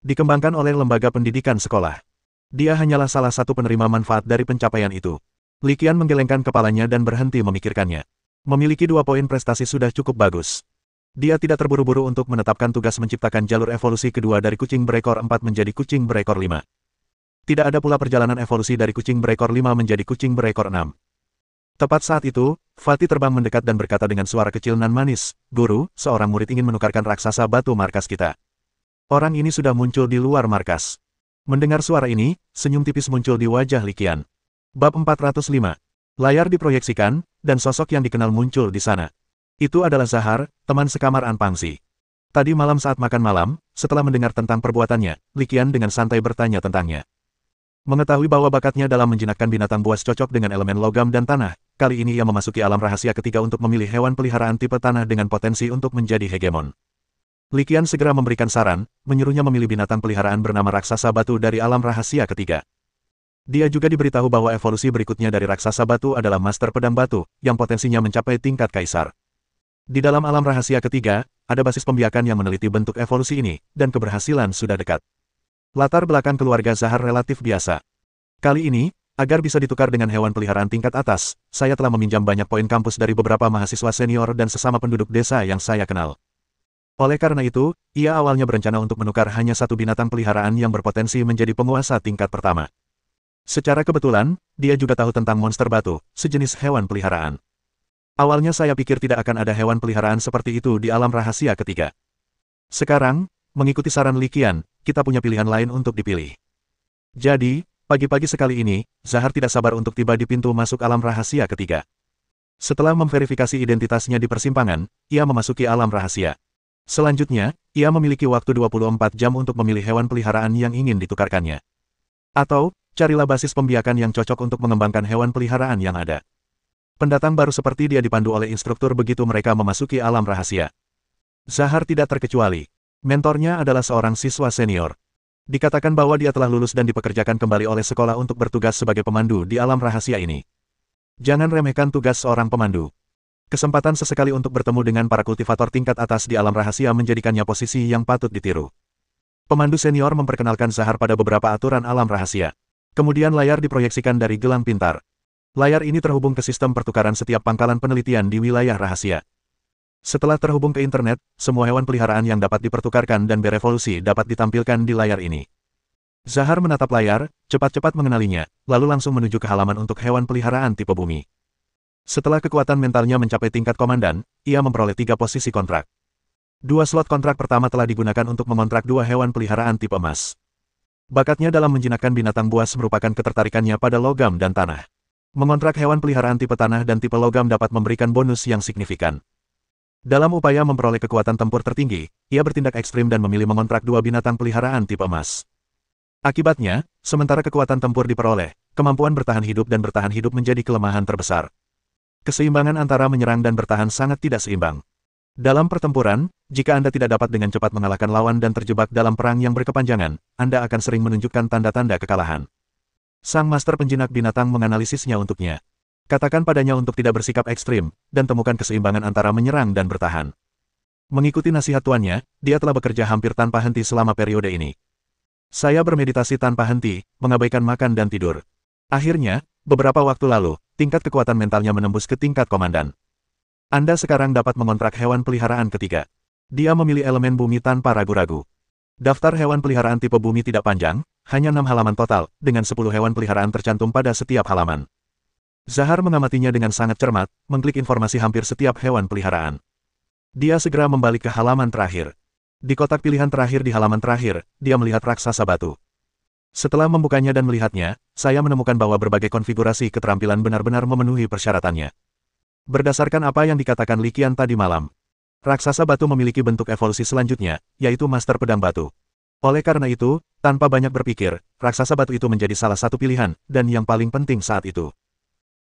Dikembangkan oleh lembaga pendidikan sekolah. Dia hanyalah salah satu penerima manfaat dari pencapaian itu. Li Qian menggelengkan kepalanya dan berhenti memikirkannya. Memiliki 2 poin prestasi sudah cukup bagus. Dia tidak terburu-buru untuk menetapkan tugas menciptakan jalur evolusi kedua dari kucing berekor 4 menjadi kucing berekor 5. Tidak ada pula perjalanan evolusi dari kucing berekor 5 menjadi kucing berekor 6. Tepat saat itu, Fatih terbang mendekat dan berkata dengan suara kecil nan manis, "Guru, seorang murid ingin menukarkan raksasa batu markas kita." Orang ini sudah muncul di luar markas. Mendengar suara ini, senyum tipis muncul di wajah Li Qian. Bab 405. Layar diproyeksikan, dan sosok yang dikenal muncul di sana. Itu adalah Zahar, teman sekamar An Pangxi. Tadi malam saat makan malam, setelah mendengar tentang perbuatannya, Li Qian dengan santai bertanya tentangnya. Mengetahui bahwa bakatnya dalam menjinakkan binatang buas cocok dengan elemen logam dan tanah, kali ini ia memasuki alam rahasia ketiga untuk memilih hewan peliharaan tipe tanah dengan potensi untuk menjadi hegemon. Li Qian segera memberikan saran, menyuruhnya memilih binatang peliharaan bernama raksasa batu dari alam rahasia ketiga. Dia juga diberitahu bahwa evolusi berikutnya dari raksasa batu adalah master pedang batu, yang potensinya mencapai tingkat kaisar. Di dalam alam rahasia ketiga, ada basis pembiakan yang meneliti bentuk evolusi ini, dan keberhasilan sudah dekat. Latar belakang keluarga Zahar relatif biasa. Kali ini, agar bisa ditukar dengan hewan peliharaan tingkat atas, saya telah meminjam banyak poin kampus dari beberapa mahasiswa senior dan sesama penduduk desa yang saya kenal. Oleh karena itu, ia awalnya berencana untuk menukar hanya satu binatang peliharaan yang berpotensi menjadi penguasa tingkat pertama. Secara kebetulan, dia juga tahu tentang monster batu, sejenis hewan peliharaan. Awalnya saya pikir tidak akan ada hewan peliharaan seperti itu di alam rahasia ketiga. Sekarang, mengikuti saran Li Qian, kita punya pilihan lain untuk dipilih. Jadi, pagi-pagi sekali ini, Zahar tidak sabar untuk tiba di pintu masuk alam rahasia ketiga. Setelah memverifikasi identitasnya di persimpangan, ia memasuki alam rahasia. Selanjutnya, ia memiliki waktu 24 jam untuk memilih hewan peliharaan yang ingin ditukarkannya. Atau, carilah basis pembiakan yang cocok untuk mengembangkan hewan peliharaan yang ada. Pendatang baru seperti dia dipandu oleh instruktur begitu mereka memasuki alam rahasia. Zahar tidak terkecuali. Mentornya adalah seorang siswa senior. Dikatakan bahwa dia telah lulus dan dipekerjakan kembali oleh sekolah untuk bertugas sebagai pemandu di alam rahasia ini. Jangan remehkan tugas seorang pemandu. Kesempatan sesekali untuk bertemu dengan para kultivator tingkat atas di alam rahasia menjadikannya posisi yang patut ditiru. Pemandu senior memperkenalkan Zahar pada beberapa aturan alam rahasia. Kemudian layar diproyeksikan dari gelang pintar. Layar ini terhubung ke sistem pertukaran setiap pangkalan penelitian di wilayah rahasia. Setelah terhubung ke internet, semua hewan peliharaan yang dapat dipertukarkan dan berevolusi dapat ditampilkan di layar ini. Zahar menatap layar, cepat-cepat mengenalinya, lalu langsung menuju ke halaman untuk hewan peliharaan tipe bumi. Setelah kekuatan mentalnya mencapai tingkat komandan, ia memperoleh 3 posisi kontrak. 2 slot kontrak pertama telah digunakan untuk mengontrak 2 hewan peliharaan tipe emas. Bakatnya dalam menjinakkan binatang buas merupakan ketertarikannya pada logam dan tanah. Mengontrak hewan peliharaan tipe tanah dan tipe logam dapat memberikan bonus yang signifikan. Dalam upaya memperoleh kekuatan tempur tertinggi, ia bertindak ekstrim dan memilih mengontrak 2 binatang peliharaan tipe emas. Akibatnya, sementara kekuatan tempur diperoleh, kemampuan bertahan hidup dan bertahan hidup menjadi kelemahan terbesar. Keseimbangan antara menyerang dan bertahan sangat tidak seimbang. Dalam pertempuran, jika Anda tidak dapat dengan cepat mengalahkan lawan dan terjebak dalam perang yang berkepanjangan, Anda akan sering menunjukkan tanda-tanda kekalahan. Sang master penjinak binatang menganalisisnya untuknya. Katakan padanya untuk tidak bersikap ekstrim, dan temukan keseimbangan antara menyerang dan bertahan. Mengikuti nasihat tuannya, dia telah bekerja hampir tanpa henti selama periode ini. Saya bermeditasi tanpa henti, mengabaikan makan dan tidur. Akhirnya, beberapa waktu lalu, tingkat kekuatan mentalnya menembus ke tingkat komandan. Anda sekarang dapat mengontrak hewan peliharaan ketiga. Dia memilih elemen bumi tanpa ragu-ragu. Daftar hewan peliharaan tipe bumi tidak panjang, hanya 6 halaman total, dengan 10 hewan peliharaan tercantum pada setiap halaman. Zahar mengamatinya dengan sangat cermat, mengklik informasi hampir setiap hewan peliharaan. Dia segera membalik ke halaman terakhir. Di kotak pilihan terakhir di halaman terakhir, dia melihat raksasa batu. Setelah membukanya dan melihatnya, saya menemukan bahwa berbagai konfigurasi keterampilan benar-benar memenuhi persyaratannya. Berdasarkan apa yang dikatakan Li Qian tadi malam, raksasa batu memiliki bentuk evolusi selanjutnya, yaitu master pedang batu. Oleh karena itu, tanpa banyak berpikir, raksasa batu itu menjadi salah satu pilihan, dan yang paling penting saat itu.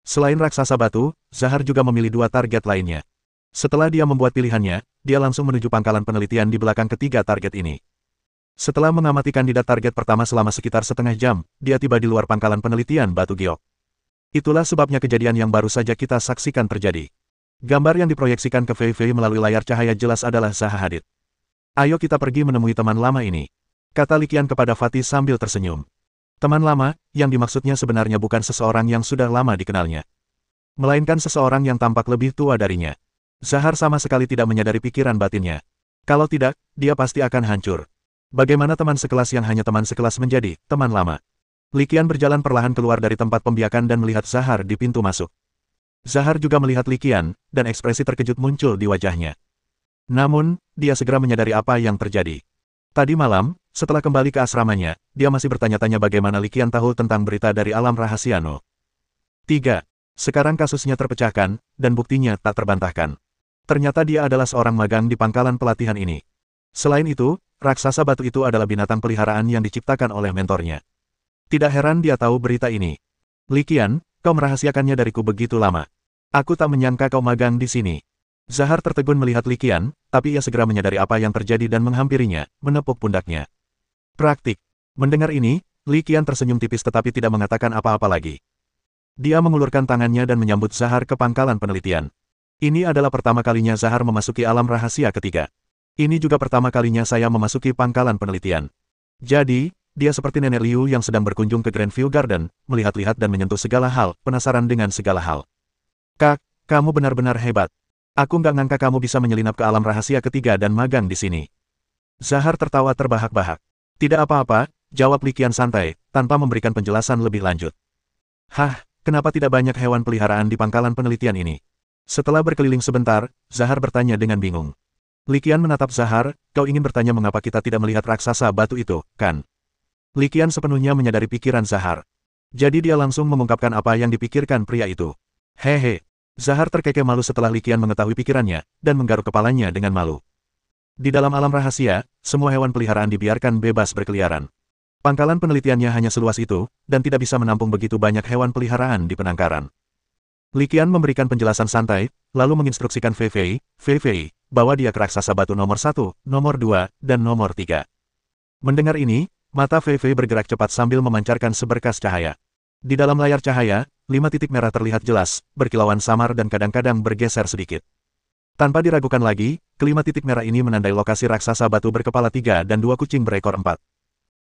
Selain raksasa batu, Zahar juga memilih dua target lainnya. Setelah dia membuat pilihannya, dia langsung menuju pangkalan penelitian di belakang ketiga target ini. Setelah mengamati kandidat target pertama selama sekitar setengah jam, dia tiba di luar pangkalan penelitian batu giok. Itulah sebabnya kejadian yang baru saja kita saksikan terjadi. Gambar yang diproyeksikan ke Fei Fei melalui layar cahaya jelas adalah Zaha Hadid. Ayo kita pergi menemui teman lama ini, kata Li Qian kepada Fatih sambil tersenyum. Teman lama, yang dimaksudnya sebenarnya bukan seseorang yang sudah lama dikenalnya, melainkan seseorang yang tampak lebih tua darinya. Zahar sama sekali tidak menyadari pikiran batinnya. Kalau tidak, dia pasti akan hancur. Bagaimana teman sekelas yang hanya teman sekelas menjadi teman lama? Li Qian berjalan perlahan keluar dari tempat pembiakan dan melihat Zahar di pintu masuk. Zahar juga melihat Li Qian, dan ekspresi terkejut muncul di wajahnya. Namun, dia segera menyadari apa yang terjadi. Tadi malam, setelah kembali ke asramanya, dia masih bertanya-tanya bagaimana Li Qian tahu tentang berita dari alam rahasia No. 3. Sekarang kasusnya terpecahkan, dan buktinya tak terbantahkan. Ternyata dia adalah seorang magang di pangkalan pelatihan ini. Selain itu, raksasa batu itu adalah binatang peliharaan yang diciptakan oleh mentornya. Tidak heran dia tahu berita ini. Li Qian, kau merahasiakannya dariku begitu lama. Aku tak menyangka kau magang di sini. Zahar tertegun melihat Li Qian, tapi ia segera menyadari apa yang terjadi dan menghampirinya, menepuk pundaknya. Praktik. Mendengar ini, Li Qian tersenyum tipis tetapi tidak mengatakan apa-apa lagi. Dia mengulurkan tangannya dan menyambut Zahar ke pangkalan penelitian. Ini adalah pertama kalinya Zahar memasuki alam rahasia ketiga. Ini juga pertama kalinya saya memasuki pangkalan penelitian. Jadi, dia seperti Nenek Liu yang sedang berkunjung ke Grandview Garden, melihat-lihat dan menyentuh segala hal, penasaran dengan segala hal. Kak, kamu benar-benar hebat. Aku nggak ngangka kamu bisa menyelinap ke alam rahasia ketiga dan magang di sini. Zahar tertawa terbahak-bahak. Tidak apa-apa, jawab Li Qian santai, tanpa memberikan penjelasan lebih lanjut. Hah, kenapa tidak banyak hewan peliharaan di pangkalan penelitian ini? Setelah berkeliling sebentar, Zahar bertanya dengan bingung. Li Qian menatap Zahar, kau ingin bertanya mengapa kita tidak melihat raksasa batu itu, kan? Li Qian sepenuhnya menyadari pikiran Zahar. Jadi dia langsung mengungkapkan apa yang dipikirkan pria itu. Hehe. Zahar terkekeh malu setelah Li Qian mengetahui pikirannya, dan menggaruk kepalanya dengan malu. Di dalam alam rahasia, semua hewan peliharaan dibiarkan bebas berkeliaran. Pangkalan penelitiannya hanya seluas itu, dan tidak bisa menampung begitu banyak hewan peliharaan di penangkaran. Li Qian memberikan penjelasan santai, lalu menginstruksikan Fei Fei, bahwa dia ke raksasa batu nomor 1, nomor 2, dan nomor 3. Mendengar ini, mata Fei Fei bergerak cepat sambil memancarkan seberkas cahaya. Di dalam layar cahaya, 5 titik merah terlihat jelas, berkilauan samar dan kadang-kadang bergeser sedikit. Tanpa diragukan lagi, kelima titik merah ini menandai lokasi raksasa batu berkepala 3 dan 2 kucing berekor 4.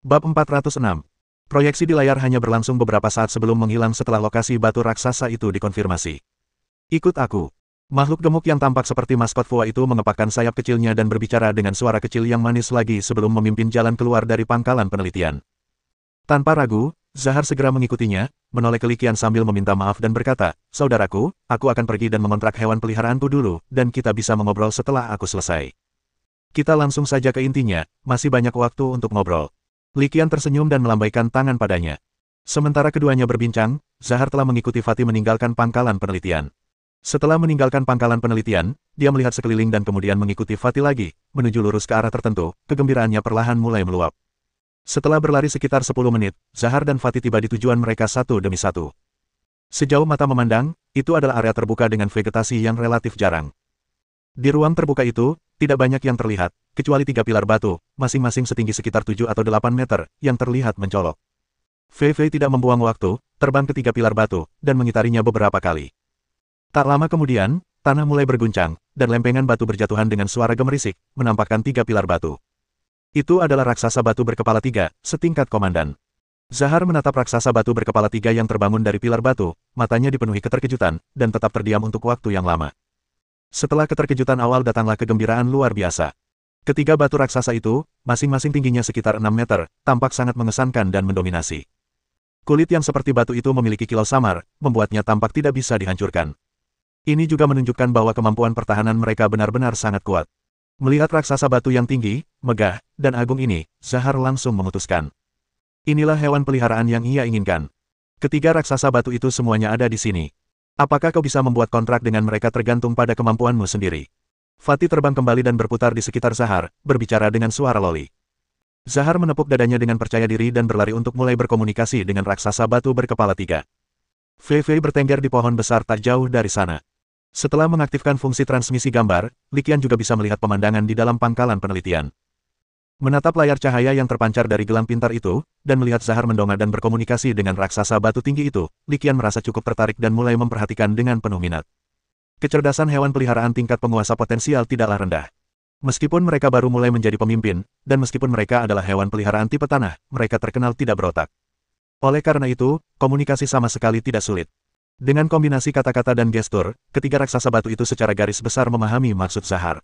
Bab 406. Proyeksi di layar hanya berlangsung beberapa saat sebelum menghilang setelah lokasi batu raksasa itu dikonfirmasi. Ikut aku. Makhluk gemuk yang tampak seperti maskot Fua itu mengepakkan sayap kecilnya dan berbicara dengan suara kecil yang manis lagi sebelum memimpin jalan keluar dari pangkalan penelitian. Tanpa ragu, Zahar segera mengikutinya, menoleh ke Li Qian sambil meminta maaf dan berkata, "Saudaraku, aku akan pergi dan mengontrak hewan peliharaanku dulu, dan kita bisa mengobrol setelah aku selesai." Kita langsung saja ke intinya, masih banyak waktu untuk ngobrol. Li Qian tersenyum dan melambaikan tangan padanya. Sementara keduanya berbincang, Zahar telah mengikuti Fatih meninggalkan pangkalan penelitian. Setelah meninggalkan pangkalan penelitian, dia melihat sekeliling dan kemudian mengikuti Fatih lagi, menuju lurus ke arah tertentu, kegembiraannya perlahan mulai meluap. Setelah berlari sekitar 10 menit, Zahar dan Fatih tiba di tujuan mereka satu demi satu. Sejauh mata memandang, itu adalah area terbuka dengan vegetasi yang relatif jarang. Di ruang terbuka itu, tidak banyak yang terlihat, kecuali 3 pilar batu, masing-masing setinggi sekitar 7 atau 8 meter, yang terlihat mencolok. Fei Fei tidak membuang waktu, terbang ke 3 pilar batu, dan mengitarinya beberapa kali. Tak lama kemudian, tanah mulai berguncang, dan lempengan batu berjatuhan dengan suara gemerisik, menampakkan 3 pilar batu. Itu adalah raksasa batu berkepala 3, setingkat komandan. Zahar menatap raksasa batu berkepala 3 yang terbangun dari pilar batu, matanya dipenuhi keterkejutan, dan tetap terdiam untuk waktu yang lama. Setelah keterkejutan awal datanglah kegembiraan luar biasa. Ketiga batu raksasa itu, masing-masing tingginya sekitar 6 meter, tampak sangat mengesankan dan mendominasi. Kulit yang seperti batu itu memiliki kilau samar, membuatnya tampak tidak bisa dihancurkan. Ini juga menunjukkan bahwa kemampuan pertahanan mereka benar-benar sangat kuat. Melihat raksasa batu yang tinggi, megah, dan agung ini, Zahar langsung memutuskan. Inilah hewan peliharaan yang ia inginkan. Ketiga raksasa batu itu semuanya ada di sini. Apakah kau bisa membuat kontrak dengan mereka tergantung pada kemampuanmu sendiri? Fatih terbang kembali dan berputar di sekitar Zahar, berbicara dengan suara loli. Zahar menepuk dadanya dengan percaya diri dan berlari untuk mulai berkomunikasi dengan raksasa batu berkepala 3. Fei Fei bertengger di pohon besar tak jauh dari sana. Setelah mengaktifkan fungsi transmisi gambar, Li Qian juga bisa melihat pemandangan di dalam pangkalan penelitian. Menatap layar cahaya yang terpancar dari gelang pintar itu, dan melihat Zahar mendongak dan berkomunikasi dengan raksasa batu tinggi itu, Li Qian merasa cukup tertarik dan mulai memperhatikan dengan penuh minat. Kecerdasan hewan peliharaan tingkat penguasa potensial tidaklah rendah. Meskipun mereka baru mulai menjadi pemimpin, dan meskipun mereka adalah hewan peliharaan tipe tanah, mereka terkenal tidak berotak. Oleh karena itu, komunikasi sama sekali tidak sulit. Dengan kombinasi kata-kata dan gestur, ketiga raksasa batu itu secara garis besar memahami maksud Zahar.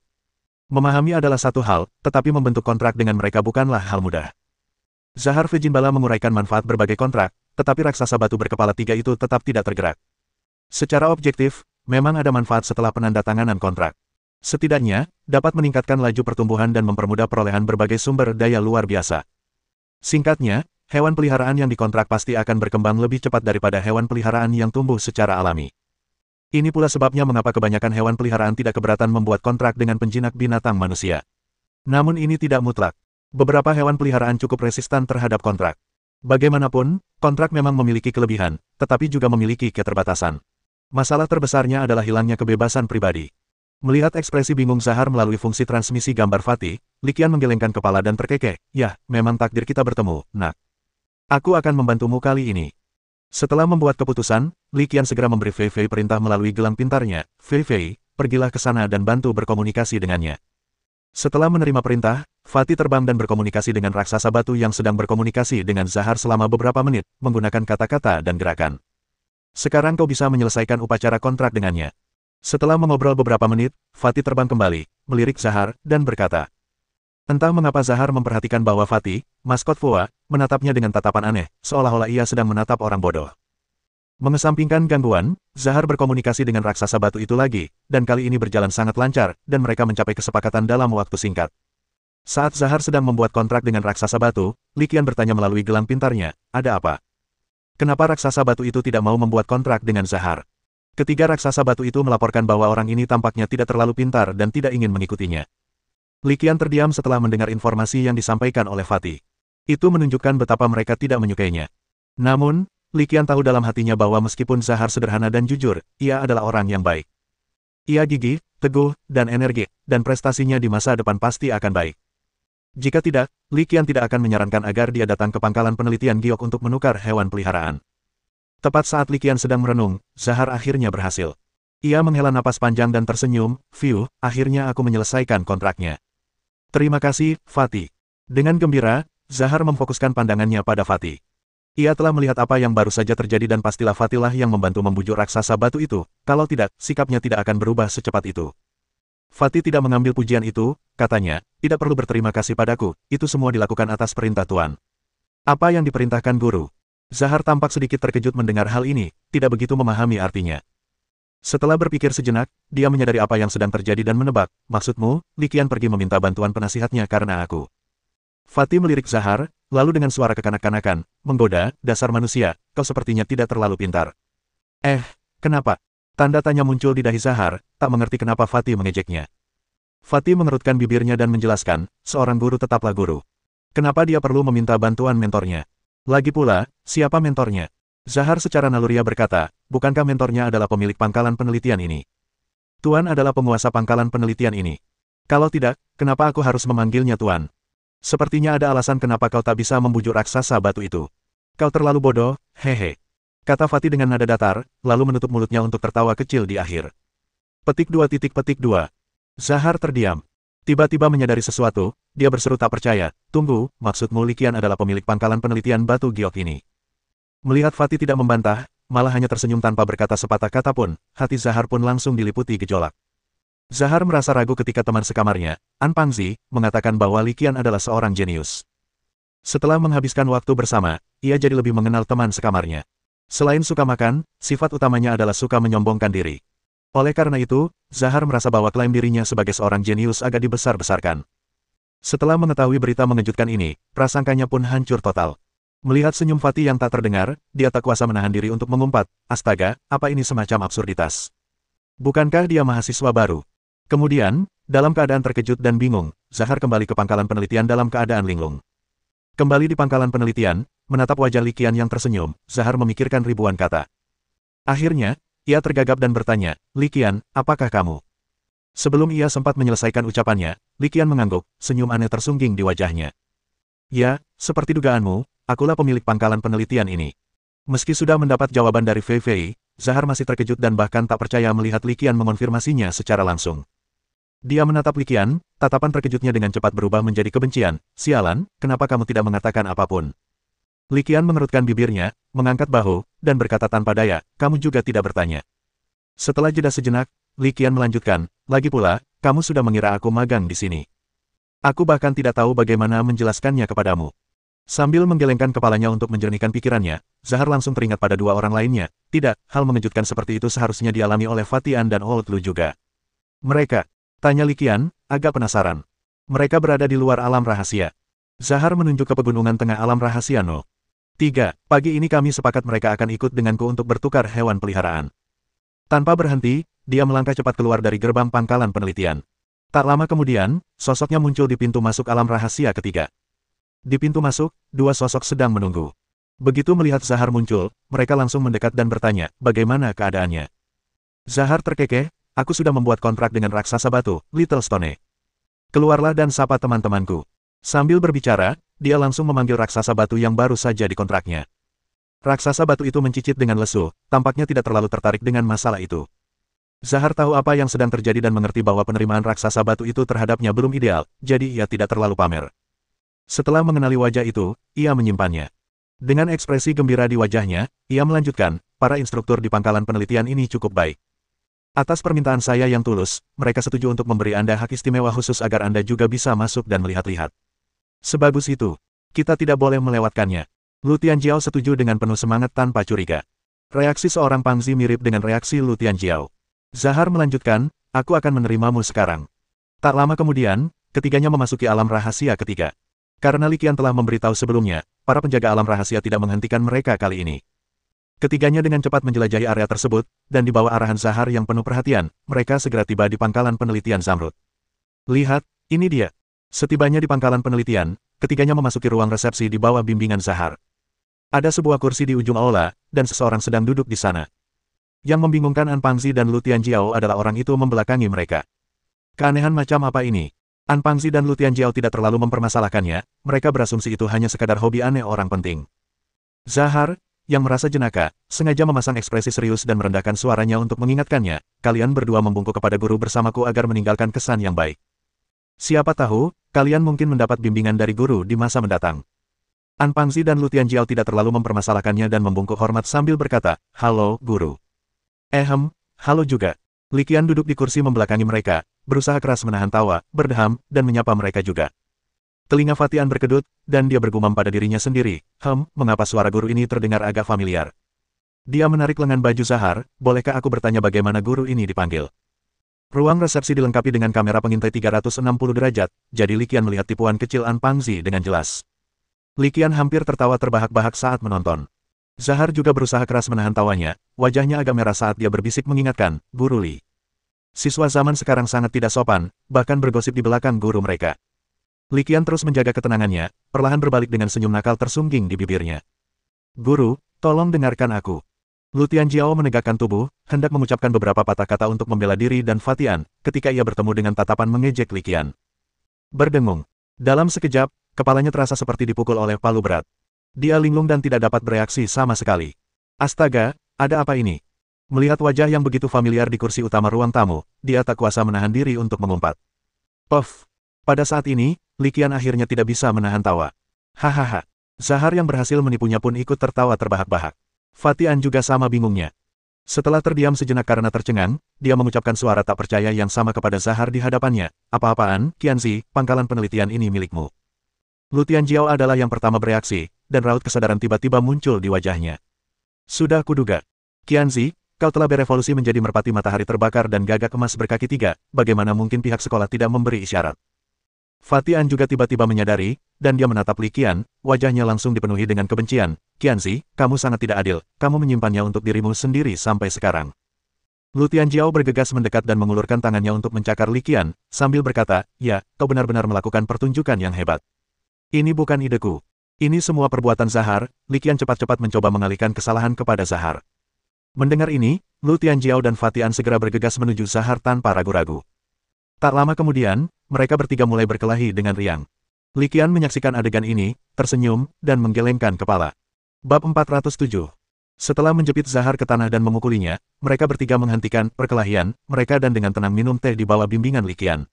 Memahami adalah satu hal, tetapi membentuk kontrak dengan mereka bukanlah hal mudah. Zahar Vejinbala menguraikan manfaat berbagai kontrak, tetapi raksasa batu berkepala tiga itu tetap tidak tergerak. Secara objektif, memang ada manfaat setelah penandatanganan kontrak. Setidaknya, dapat meningkatkan laju pertumbuhan dan mempermudah perolehan berbagai sumber daya luar biasa. Singkatnya, hewan peliharaan yang dikontrak pasti akan berkembang lebih cepat daripada hewan peliharaan yang tumbuh secara alami. Ini pula sebabnya mengapa kebanyakan hewan peliharaan tidak keberatan membuat kontrak dengan penjinak binatang manusia. Namun ini tidak mutlak. Beberapa hewan peliharaan cukup resistan terhadap kontrak. Bagaimanapun, kontrak memang memiliki kelebihan, tetapi juga memiliki keterbatasan. Masalah terbesarnya adalah hilangnya kebebasan pribadi. Melihat ekspresi bingung Zahar melalui fungsi transmisi gambar Fatih, Li Qian menggelengkan kepala dan terkekeh. Ya, memang takdir kita bertemu, nak. Aku akan membantumu kali ini. Setelah membuat keputusan, Li Qian segera memberi Fei Fei perintah melalui gelang pintarnya. Fei Fei, pergilah ke sana dan bantu berkomunikasi dengannya. Setelah menerima perintah, Fatih terbang dan berkomunikasi dengan raksasa batu yang sedang berkomunikasi dengan Zahar selama beberapa menit, menggunakan kata-kata dan gerakan. Sekarang kau bisa menyelesaikan upacara kontrak dengannya. Setelah mengobrol beberapa menit, Fatih terbang kembali, melirik Zahar, dan berkata. Entah mengapa Zahar memperhatikan bahwa Fatih, maskot Fua, menatapnya dengan tatapan aneh, seolah-olah ia sedang menatap orang bodoh. Mengesampingkan gangguan, Zahar berkomunikasi dengan raksasa batu itu lagi, dan kali ini berjalan sangat lancar, dan mereka mencapai kesepakatan dalam waktu singkat. Saat Zahar sedang membuat kontrak dengan raksasa batu, Li Qian bertanya melalui gelang pintarnya, ada apa? Kenapa raksasa batu itu tidak mau membuat kontrak dengan Zahar? Ketiga raksasa batu itu melaporkan bahwa orang ini tampaknya tidak terlalu pintar dan tidak ingin mengikutinya. Li Qian terdiam setelah mendengar informasi yang disampaikan oleh Fatih. Itu menunjukkan betapa mereka tidak menyukainya. Namun, Li Qian tahu dalam hatinya bahwa meskipun Zahar sederhana dan jujur, ia adalah orang yang baik. Ia gigih, teguh, dan energik, dan prestasinya di masa depan pasti akan baik. Jika tidak, Li Qian tidak akan menyarankan agar dia datang ke pangkalan penelitian giok untuk menukar hewan peliharaan. Tepat saat Li Qian sedang merenung, Zahar akhirnya berhasil. Ia menghela napas panjang dan tersenyum, "Fiu, akhirnya aku menyelesaikan kontraknya." Terima kasih, Fatih. Dengan gembira, Zahar memfokuskan pandangannya pada Fatih. Ia telah melihat apa yang baru saja terjadi dan pastilah Fatihlah yang membantu membujuk raksasa batu itu, kalau tidak, sikapnya tidak akan berubah secepat itu. Fatih tidak mengambil pujian itu, katanya, tidak perlu berterima kasih padaku, itu semua dilakukan atas perintah Tuan. Apa yang diperintahkan guru? Zahar tampak sedikit terkejut mendengar hal ini, tidak begitu memahami artinya. Setelah berpikir sejenak, dia menyadari apa yang sedang terjadi dan menebak, maksudmu, Li Qian pergi meminta bantuan penasihatnya karena aku. Fatih melirik Zahar, lalu dengan suara kekanak-kanakan, menggoda, dasar manusia, kau sepertinya tidak terlalu pintar. Kenapa? Tanda tanya muncul di dahi Zahar, tak mengerti kenapa Fatih mengejeknya. Fatih mengerutkan bibirnya dan menjelaskan, seorang guru tetaplah guru. Kenapa dia perlu meminta bantuan mentornya? Lagi pula, siapa mentornya? Zahar secara naluriah berkata, bukankah mentornya adalah pemilik pangkalan penelitian ini? Tuan adalah penguasa pangkalan penelitian ini. Kalau tidak, kenapa aku harus memanggilnya Tuan? Sepertinya ada alasan kenapa kau tak bisa membujuk raksasa batu itu. Kau terlalu bodoh, hehe. Kata Fatih dengan nada datar, lalu menutup mulutnya untuk tertawa kecil di akhir. Petik 2. Zahar terdiam. Tiba-tiba menyadari sesuatu, dia berseru tak percaya, tunggu, maksudmu Li Qian adalah pemilik pangkalan penelitian batu giok ini. Melihat Fatih tidak membantah, malah hanya tersenyum tanpa berkata sepatah kata pun, hati Zahar pun langsung diliputi gejolak. Zahar merasa ragu ketika teman sekamarnya, An Pangzi, mengatakan bahwa Li Qian adalah seorang jenius. Setelah menghabiskan waktu bersama, ia jadi lebih mengenal teman sekamarnya. Selain suka makan, sifat utamanya adalah suka menyombongkan diri. Oleh karena itu, Zahar merasa bahwa klaim dirinya sebagai seorang jenius agak dibesar-besarkan. Setelah mengetahui berita mengejutkan ini, prasangkanya pun hancur total. Melihat senyum Fatih yang tak terdengar, dia tak kuasa menahan diri untuk mengumpat, astaga, apa ini semacam absurditas? Bukankah dia mahasiswa baru? Kemudian, dalam keadaan terkejut dan bingung, Zahar kembali ke pangkalan penelitian dalam keadaan linglung. Kembali di pangkalan penelitian, menatap wajah Li Qian yang tersenyum, Zahar memikirkan ribuan kata. Akhirnya, ia tergagap dan bertanya, Li Qian, apakah kamu? Sebelum ia sempat menyelesaikan ucapannya, Li Qian mengangguk, senyum aneh tersungging di wajahnya. Ya, seperti dugaanmu, akulah pemilik pangkalan penelitian ini. Meski sudah mendapat jawaban dari Fei Fei, Zahar masih terkejut dan bahkan tak percaya melihat Li Qian mengonfirmasinya secara langsung. Dia menatap Li Qian, tatapan terkejutnya dengan cepat berubah menjadi kebencian. Sialan, kenapa kamu tidak mengatakan apapun? Li Qian mengerutkan bibirnya, mengangkat bahu, dan berkata tanpa daya, kamu juga tidak bertanya. Setelah jeda sejenak, Li Qian melanjutkan, lagi pula, kamu sudah mengira aku magang di sini. Aku bahkan tidak tahu bagaimana menjelaskannya kepadamu. Sambil menggelengkan kepalanya untuk menjernihkan pikirannya, Zahar langsung teringat pada dua orang lainnya. Tidak, hal mengejutkan seperti itu seharusnya dialami oleh Fatian dan Old Lu juga. Mereka, tanya Li Qian, agak penasaran. Mereka berada di luar alam rahasia. Zahar menunjuk ke pegunungan tengah alam rahasia No. 3. Pagi ini kami sepakat mereka akan ikut denganku untuk bertukar hewan peliharaan. Tanpa berhenti, dia melangkah cepat keluar dari gerbang pangkalan penelitian. Tak lama kemudian, sosoknya muncul di pintu masuk alam rahasia ketiga. Di pintu masuk, dua sosok sedang menunggu. Begitu melihat Zahar muncul, mereka langsung mendekat dan bertanya, bagaimana keadaannya? Zahar terkekeh, aku sudah membuat kontrak dengan raksasa batu, Little Stone. Keluarlah dan sapa teman-temanku. Sambil berbicara, dia langsung memanggil raksasa batu yang baru saja dikontraknya. Raksasa batu itu mencicit dengan lesu, tampaknya tidak terlalu tertarik dengan masalah itu. Zahar tahu apa yang sedang terjadi dan mengerti bahwa penerimaan raksasa batu itu terhadapnya belum ideal, jadi ia tidak terlalu pamer. Setelah mengenali wajah itu, ia menyimpannya. Dengan ekspresi gembira di wajahnya, ia melanjutkan, para instruktur di pangkalan penelitian ini cukup baik. Atas permintaan saya yang tulus, mereka setuju untuk memberi Anda hak istimewa khusus agar Anda juga bisa masuk dan melihat-lihat. Sebagus itu, kita tidak boleh melewatkannya. Lu Tianjiao setuju dengan penuh semangat tanpa curiga. Reaksi seorang Pangzi mirip dengan reaksi Lu Tianjiao. Zahar melanjutkan, aku akan menerimamu sekarang. Tak lama kemudian, ketiganya memasuki alam rahasia ketiga. Karena Li Qian telah memberitahu sebelumnya, para penjaga alam rahasia tidak menghentikan mereka kali ini. Ketiganya dengan cepat menjelajahi area tersebut, dan di bawah arahan Zahar yang penuh perhatian, mereka segera tiba di pangkalan penelitian Zamrud. Lihat, ini dia. Setibanya di pangkalan penelitian, ketiganya memasuki ruang resepsi di bawah bimbingan Zahar. Ada sebuah kursi di ujung aula, dan seseorang sedang duduk di sana. Yang membingungkan An Pangzi dan Lu Tianjiao adalah orang itu membelakangi mereka. Keanehan macam apa ini? An Pangzi dan Lu Tianjiao tidak terlalu mempermasalahkannya, mereka berasumsi itu hanya sekadar hobi aneh orang penting. Zahar, yang merasa jenaka, sengaja memasang ekspresi serius dan merendahkan suaranya untuk mengingatkannya, kalian berdua membungkuk kepada guru bersamaku agar meninggalkan kesan yang baik. Siapa tahu, kalian mungkin mendapat bimbingan dari guru di masa mendatang. An Pangzi dan Lu Tianjiao tidak terlalu mempermasalahkannya dan membungkuk hormat sambil berkata, halo, guru. Halo juga. Li Qian duduk di kursi membelakangi mereka, berusaha keras menahan tawa, berdeham, dan menyapa mereka juga. Telinga Fatian berkedut, dan dia bergumam pada dirinya sendiri, mengapa suara guru ini terdengar agak familiar. Dia menarik lengan baju Zahar, bolehkah aku bertanya bagaimana guru ini dipanggil? Ruang resepsi dilengkapi dengan kamera pengintai 360 derajat, jadi Li Qian melihat tipuan kecil An Pangzi dengan jelas. Li Qian hampir tertawa terbahak-bahak saat menonton. Zahar juga berusaha keras menahan tawanya, wajahnya agak merah saat dia berbisik mengingatkan, Guru Li. Siswa zaman sekarang sangat tidak sopan, bahkan bergosip di belakang guru mereka. Li Qian terus menjaga ketenangannya, perlahan berbalik dengan senyum nakal tersungging di bibirnya. Guru, tolong dengarkan aku. Lu Tianjiao menegakkan tubuh, hendak mengucapkan beberapa patah kata untuk membela diri dan Fatian, ketika ia bertemu dengan tatapan mengejek Li Qian. Berdengung. Dalam sekejap, kepalanya terasa seperti dipukul oleh palu berat. Dia linglung dan tidak dapat bereaksi sama sekali. Astaga, ada apa ini? Melihat wajah yang begitu familiar di kursi utama ruang tamu, dia tak kuasa menahan diri untuk mengumpat. Puff. Pada saat ini, Li Qian akhirnya tidak bisa menahan tawa. Hahaha. Zahar yang berhasil menipunya pun ikut tertawa terbahak-bahak. Fatian juga sama bingungnya. Setelah terdiam sejenak karena tercengang, dia mengucapkan suara tak percaya yang sama kepada Zahar di hadapannya. Apa-apaan, Qianzi, pangkalan penelitian ini milikmu. Lu Tianjiao adalah yang pertama bereaksi, dan raut kesadaran tiba-tiba muncul di wajahnya. Sudah kuduga. Qianzi, kau telah berevolusi menjadi merpati matahari terbakar dan gagak emas berkaki 3, bagaimana mungkin pihak sekolah tidak memberi isyarat? Fatian juga tiba-tiba menyadari, dan dia menatap Li Qian, wajahnya langsung dipenuhi dengan kebencian. Qianzi, kamu sangat tidak adil, kamu menyimpannya untuk dirimu sendiri sampai sekarang. Lu Tianjiao bergegas mendekat dan mengulurkan tangannya untuk mencakar Li Qian, sambil berkata, ya, kau benar-benar melakukan pertunjukan yang hebat. Ini bukan ideku. Ini semua perbuatan Zahar. Li Qian cepat-cepat mencoba mengalihkan kesalahan kepada Zahar. Mendengar ini, Lu Tianjiao dan Fatian segera bergegas menuju Zahar tanpa ragu-ragu. Tak lama kemudian, mereka bertiga mulai berkelahi dengan riang. Li Qian menyaksikan adegan ini, tersenyum, dan menggelengkan kepala. Bab 407. Setelah menjepit Zahar ke tanah dan memukulinya, mereka bertiga menghentikan perkelahian mereka dan dengan tenang minum teh di bawah bimbingan Li Qian.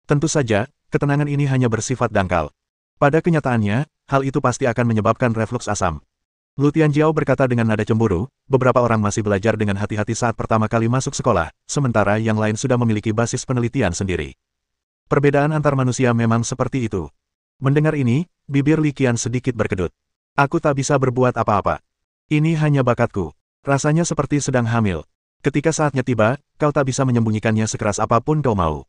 Tentu saja, ketenangan ini hanya bersifat dangkal. Pada kenyataannya, hal itu pasti akan menyebabkan refluks asam. Lu Tianjiao berkata dengan nada cemburu, beberapa orang masih belajar dengan hati-hati saat pertama kali masuk sekolah, sementara yang lain sudah memiliki basis penelitian sendiri. Perbedaan antar manusia memang seperti itu. Mendengar ini, bibir Li Qian sedikit berkedut. Aku tak bisa berbuat apa-apa. Ini hanya bakatku. Rasanya seperti sedang hamil. Ketika saatnya tiba, kau tak bisa menyembunyikannya sekeras apapun kau mau.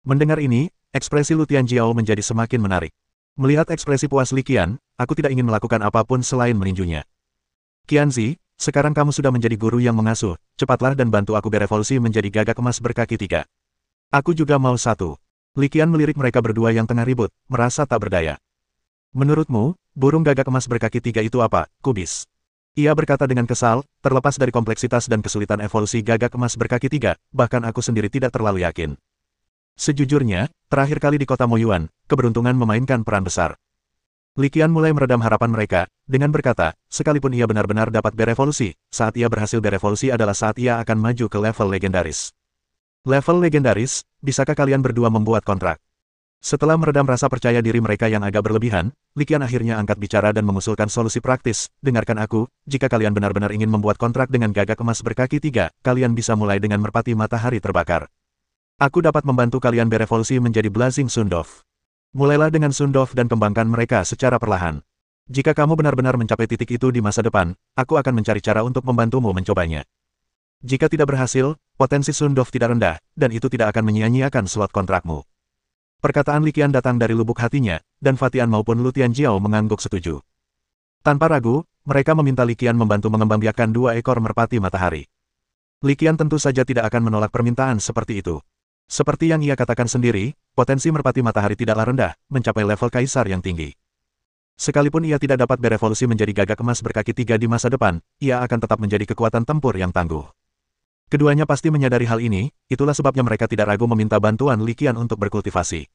Mendengar ini, ekspresi Lu Tianjiao menjadi semakin menarik. Melihat ekspresi puas Li Qian, aku tidak ingin melakukan apapun selain meninjunya. Qianzi, sekarang kamu sudah menjadi guru yang mengasuh, cepatlah dan bantu aku berevolusi menjadi gagak emas berkaki 3. Aku juga mau satu. Li Qian melirik mereka berdua yang tengah ribut, merasa tak berdaya. Menurutmu, burung gagak emas berkaki 3 itu apa, kubis? Ia berkata dengan kesal, terlepas dari kompleksitas dan kesulitan evolusi gagak emas berkaki 3, bahkan aku sendiri tidak terlalu yakin. Sejujurnya, terakhir kali di kota Moyuan, keberuntungan memainkan peran besar. Li Qian mulai meredam harapan mereka, dengan berkata, sekalipun ia benar-benar dapat berevolusi, saat ia berhasil berevolusi adalah saat ia akan maju ke level legendaris. Level legendaris, bisakah kalian berdua membuat kontrak? Setelah meredam rasa percaya diri mereka yang agak berlebihan, Li Qian akhirnya angkat bicara dan mengusulkan solusi praktis, dengarkan aku, jika kalian benar-benar ingin membuat kontrak dengan gagak emas berkaki 3, kalian bisa mulai dengan merpati matahari terbakar. Aku dapat membantu kalian berevolusi menjadi Blazing Sundov. Mulailah dengan Sundov dan kembangkan mereka secara perlahan. Jika kamu benar-benar mencapai titik itu di masa depan, aku akan mencari cara untuk membantumu mencobanya. Jika tidak berhasil, potensi Sundov tidak rendah, dan itu tidak akan menyia-nyiakan slot kontrakmu. Perkataan Li Qian datang dari lubuk hatinya, dan Fatian maupun Lu Tianjiao mengangguk setuju. Tanpa ragu, mereka meminta Li Qian membantu mengembangbiakkan 2 ekor merpati matahari. Li Qian tentu saja tidak akan menolak permintaan seperti itu. Seperti yang ia katakan sendiri, potensi merpati matahari tidaklah rendah, mencapai level kaisar yang tinggi. Sekalipun ia tidak dapat berevolusi menjadi gagak emas berkaki 3 di masa depan, ia akan tetap menjadi kekuatan tempur yang tangguh. Keduanya pasti menyadari hal ini, itulah sebabnya mereka tidak ragu meminta bantuan Li Qian untuk berkultivasi.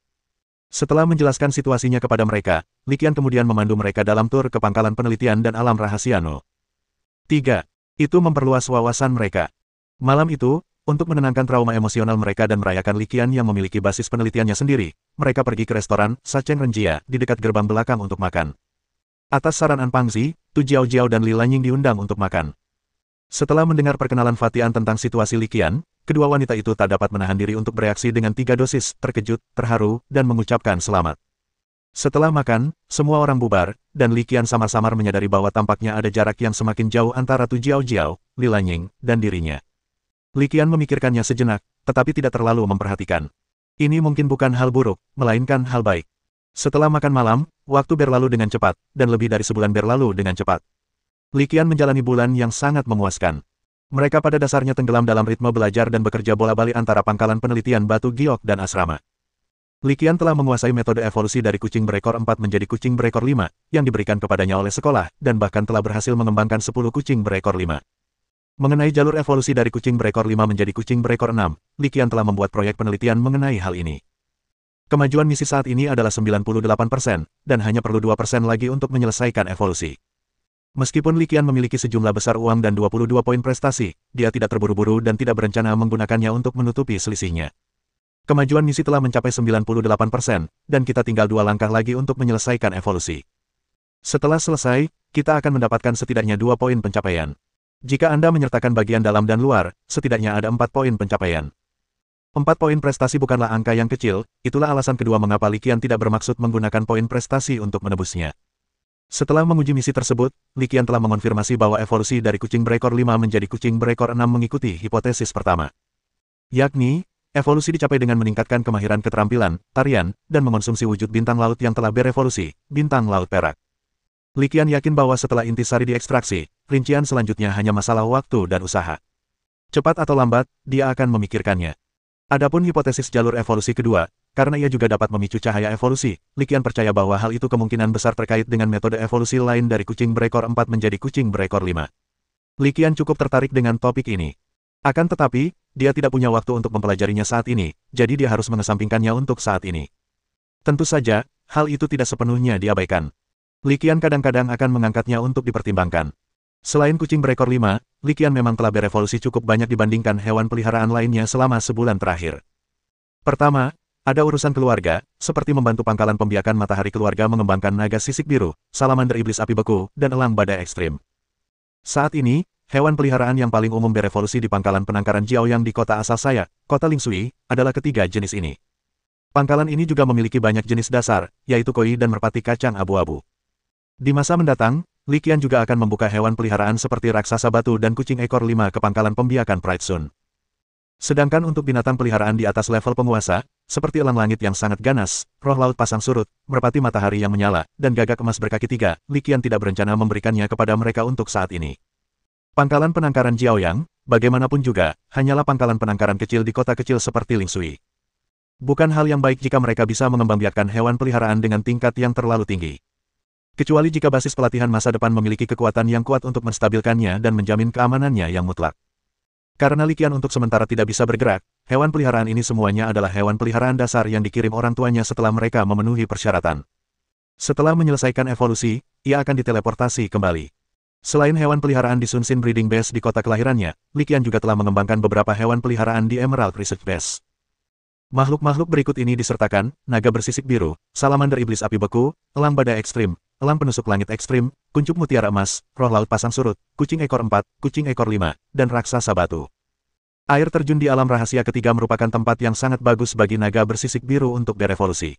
Setelah menjelaskan situasinya kepada mereka, Li Qian kemudian memandu mereka dalam tur ke pangkalan penelitian dan alam rahasia Nul. 3. Itu memperluas wawasan mereka. Malam itu, untuk menenangkan trauma emosional mereka dan merayakan Li Qian yang memiliki basis penelitiannya sendiri, mereka pergi ke restoran Sacheng Renjia di dekat gerbang belakang untuk makan. Atas saran An Pangzi, Tu Jiao dan Li Lanying diundang untuk makan. Setelah mendengar perkenalan Fatian tentang situasi Li Qian, kedua wanita itu tak dapat menahan diri untuk bereaksi dengan 3 dosis, terkejut, terharu, dan mengucapkan selamat. Setelah makan, semua orang bubar, dan Li Qian samar-samar menyadari bahwa tampaknya ada jarak yang semakin jauh antara Tu Jiao, Li Lanying, dan dirinya. Li Qian memikirkannya sejenak, tetapi tidak terlalu memperhatikan. Ini mungkin bukan hal buruk, melainkan hal baik. Setelah makan malam, waktu berlalu dengan cepat, dan lebih dari sebulan berlalu dengan cepat. Li Qian menjalani bulan yang sangat memuaskan. Mereka pada dasarnya tenggelam dalam ritme belajar dan bekerja bola-balik antara pangkalan penelitian batu giok dan asrama. Li Qian telah menguasai metode evolusi dari kucing berekor 4 menjadi kucing berekor 5, yang diberikan kepadanya oleh sekolah, dan bahkan telah berhasil mengembangkan 10 kucing berekor 5. Mengenai jalur evolusi dari kucing berekor 5 menjadi kucing berekor 6, Li Qian telah membuat proyek penelitian mengenai hal ini. Kemajuan misi saat ini adalah 98%, dan hanya perlu 2% lagi untuk menyelesaikan evolusi. Meskipun Li Qian memiliki sejumlah besar uang dan 22 poin prestasi, dia tidak terburu-buru dan tidak berencana menggunakannya untuk menutupi selisihnya. Kemajuan misi telah mencapai 98%, dan kita tinggal 2 langkah lagi untuk menyelesaikan evolusi. Setelah selesai, kita akan mendapatkan setidaknya 2 poin pencapaian. Jika Anda menyertakan bagian dalam dan luar, setidaknya ada 4 poin pencapaian. 4 poin prestasi bukanlah angka yang kecil, itulah alasan kedua mengapa Li Qian tidak bermaksud menggunakan poin prestasi untuk menebusnya. Setelah menguji misi tersebut, Li Qian telah mengonfirmasi bahwa evolusi dari kucing berekor 5 menjadi kucing berekor 6 mengikuti hipotesis pertama. Yakni, evolusi dicapai dengan meningkatkan kemahiran keterampilan, tarian, dan mengonsumsi wujud bintang laut yang telah berevolusi, bintang laut perak. Li Qian yakin bahwa setelah intisari diekstraksi, rincian selanjutnya hanya masalah waktu dan usaha. Cepat atau lambat, dia akan memikirkannya. Adapun hipotesis jalur evolusi kedua, karena ia juga dapat memicu cahaya evolusi, Li Qian percaya bahwa hal itu kemungkinan besar terkait dengan metode evolusi lain dari kucing berekor 4 menjadi kucing berekor 5. Li Qian cukup tertarik dengan topik ini. Akan tetapi, dia tidak punya waktu untuk mempelajarinya saat ini, jadi dia harus mengesampingkannya untuk saat ini. Tentu saja, hal itu tidak sepenuhnya diabaikan. Li Qian kadang-kadang akan mengangkatnya untuk dipertimbangkan. Selain kucing berekor 5, Li Qian memang telah berevolusi cukup banyak dibandingkan hewan peliharaan lainnya selama sebulan terakhir. Pertama, ada urusan keluarga, seperti membantu pangkalan pembiakan matahari keluarga mengembangkan naga sisik biru, salamander iblis api beku, dan elang badai ekstrim. Saat ini, hewan peliharaan yang paling umum berevolusi di pangkalan penangkaran Jiaoyang di kota asal saya, kota Lingshui, adalah ketiga jenis ini. Pangkalan ini juga memiliki banyak jenis dasar, yaitu koi dan merpati kacang abu-abu. Di masa mendatang, Li Qian juga akan membuka hewan peliharaan seperti raksasa batu dan kucing ekor 5 ke pangkalan pembiakan Pride Sun. Sedangkan untuk binatang peliharaan di atas level penguasa, seperti elang langit yang sangat ganas, roh laut pasang surut, merpati matahari yang menyala, dan gagak emas berkaki 3, Li Qian tidak berencana memberikannya kepada mereka untuk saat ini. Pangkalan penangkaran Jiaoyang, bagaimanapun juga, hanyalah pangkalan penangkaran kecil di kota kecil seperti Lingshui. Bukan hal yang baik jika mereka bisa mengembangbiakkan hewan peliharaan dengan tingkat yang terlalu tinggi. Kecuali jika basis pelatihan masa depan memiliki kekuatan yang kuat untuk menstabilkannya dan menjamin keamanannya yang mutlak. Karena Li Qian untuk sementara tidak bisa bergerak, hewan peliharaan ini semuanya adalah hewan peliharaan dasar yang dikirim orang tuanya setelah mereka memenuhi persyaratan. Setelah menyelesaikan evolusi, ia akan diteleportasi kembali. Selain hewan peliharaan di Sun Xin Breeding Base di kota kelahirannya, Li Qian juga telah mengembangkan beberapa hewan peliharaan di Emerald Research Base. Makhluk-makhluk berikut ini disertakan, naga bersisik biru, salamander iblis api beku, elang badai ekstrim, elang penusuk langit ekstrim, kuncup mutiara emas, roh laut pasang surut, kucing ekor 4, kucing ekor 5, dan raksasa batu. Air terjun di alam rahasia ketiga merupakan tempat yang sangat bagus bagi naga bersisik biru untuk berevolusi.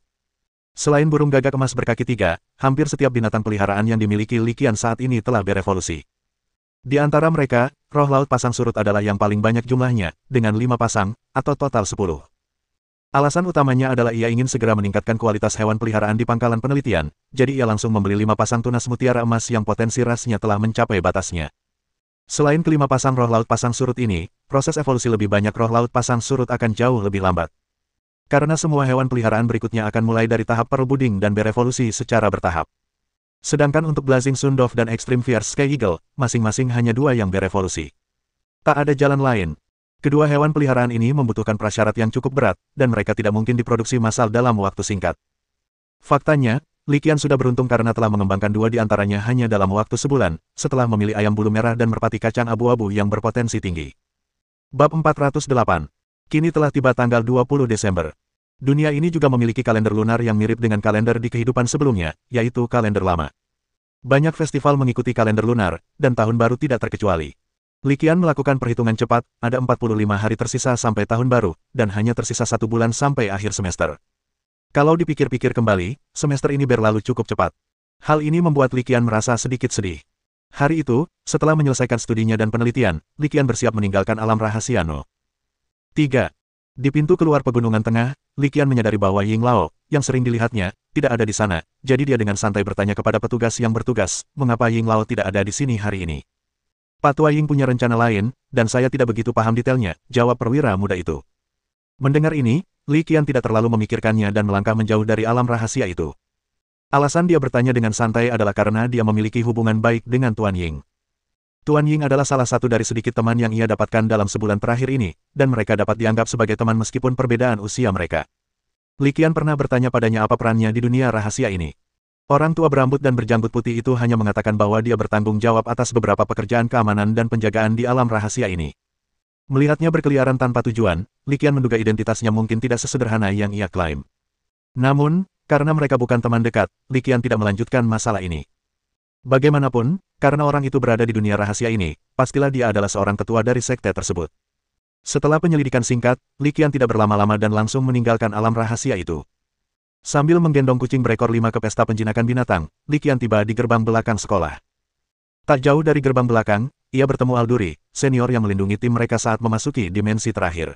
Selain burung gagak emas berkaki 3, hampir setiap binatang peliharaan yang dimiliki Li Qian saat ini telah berevolusi. Di antara mereka, roh laut pasang surut adalah yang paling banyak jumlahnya, dengan 5 pasang, atau total 10. Alasan utamanya adalah ia ingin segera meningkatkan kualitas hewan peliharaan di pangkalan penelitian, jadi ia langsung membeli 5 pasang tunas mutiara emas yang potensi rasnya telah mencapai batasnya. Selain kelima pasang roh laut pasang surut ini, proses evolusi lebih banyak roh laut pasang surut akan jauh lebih lambat. Karena semua hewan peliharaan berikutnya akan mulai dari tahap pearl budding dan berevolusi secara bertahap. Sedangkan untuk Blazing Sundove dan Extreme Fierce Sky Eagle, masing-masing hanya 2 yang berevolusi. Tak ada jalan lain. Kedua hewan peliharaan ini membutuhkan prasyarat yang cukup berat, dan mereka tidak mungkin diproduksi massal dalam waktu singkat. Faktanya, Li Qian sudah beruntung karena telah mengembangkan 2 di antaranya hanya dalam waktu sebulan, setelah memilih ayam bulu merah dan merpati kacang abu-abu yang berpotensi tinggi. Bab 408. Kini telah tiba tanggal 20 Desember. Dunia ini juga memiliki kalender lunar yang mirip dengan kalender di kehidupan sebelumnya, yaitu kalender lama. Banyak festival mengikuti kalender lunar, dan tahun baru tidak terkecuali. Li Qian melakukan perhitungan cepat, ada 45 hari tersisa sampai tahun baru, dan hanya tersisa 1 bulan sampai akhir semester. Kalau dipikir-pikir kembali, semester ini berlalu cukup cepat. Hal ini membuat Li Qian merasa sedikit sedih. Hari itu, setelah menyelesaikan studinya dan penelitian, Li Qian bersiap meninggalkan alam rahasia No. 3. Di pintu keluar pegunungan tengah, Li Qian menyadari bahwa Ying Lao, yang sering dilihatnya, tidak ada di sana, jadi dia dengan santai bertanya kepada petugas yang bertugas, mengapa Ying Lao tidak ada di sini hari ini. Pak Tua Ying punya rencana lain, dan saya tidak begitu paham detailnya, jawab perwira muda itu. Mendengar ini, Li Qian tidak terlalu memikirkannya dan melangkah menjauh dari alam rahasia itu. Alasan dia bertanya dengan santai adalah karena dia memiliki hubungan baik dengan Tuan Ying. Tuan Ying adalah salah satu dari sedikit teman yang ia dapatkan dalam sebulan terakhir ini, dan mereka dapat dianggap sebagai teman meskipun perbedaan usia mereka. Li Qian pernah bertanya padanya apa perannya di dunia rahasia ini. Orang tua berambut dan berjanggut putih itu hanya mengatakan bahwa dia bertanggung jawab atas beberapa pekerjaan keamanan dan penjagaan di alam rahasia ini. Melihatnya berkeliaran tanpa tujuan, Li Qian menduga identitasnya mungkin tidak sesederhana yang ia klaim. Namun, karena mereka bukan teman dekat, Li Qian tidak melanjutkan masalah ini. Bagaimanapun, karena orang itu berada di dunia rahasia ini, pastilah dia adalah seorang ketua dari sekte tersebut. Setelah penyelidikan singkat, Li Qian tidak berlama-lama dan langsung meninggalkan alam rahasia itu. Sambil menggendong kucing berekor 5 ke pesta penjinakan binatang, Li Qian tiba di gerbang belakang sekolah. Tak jauh dari gerbang belakang, ia bertemu Alduri, senior yang melindungi tim mereka saat memasuki dimensi terakhir.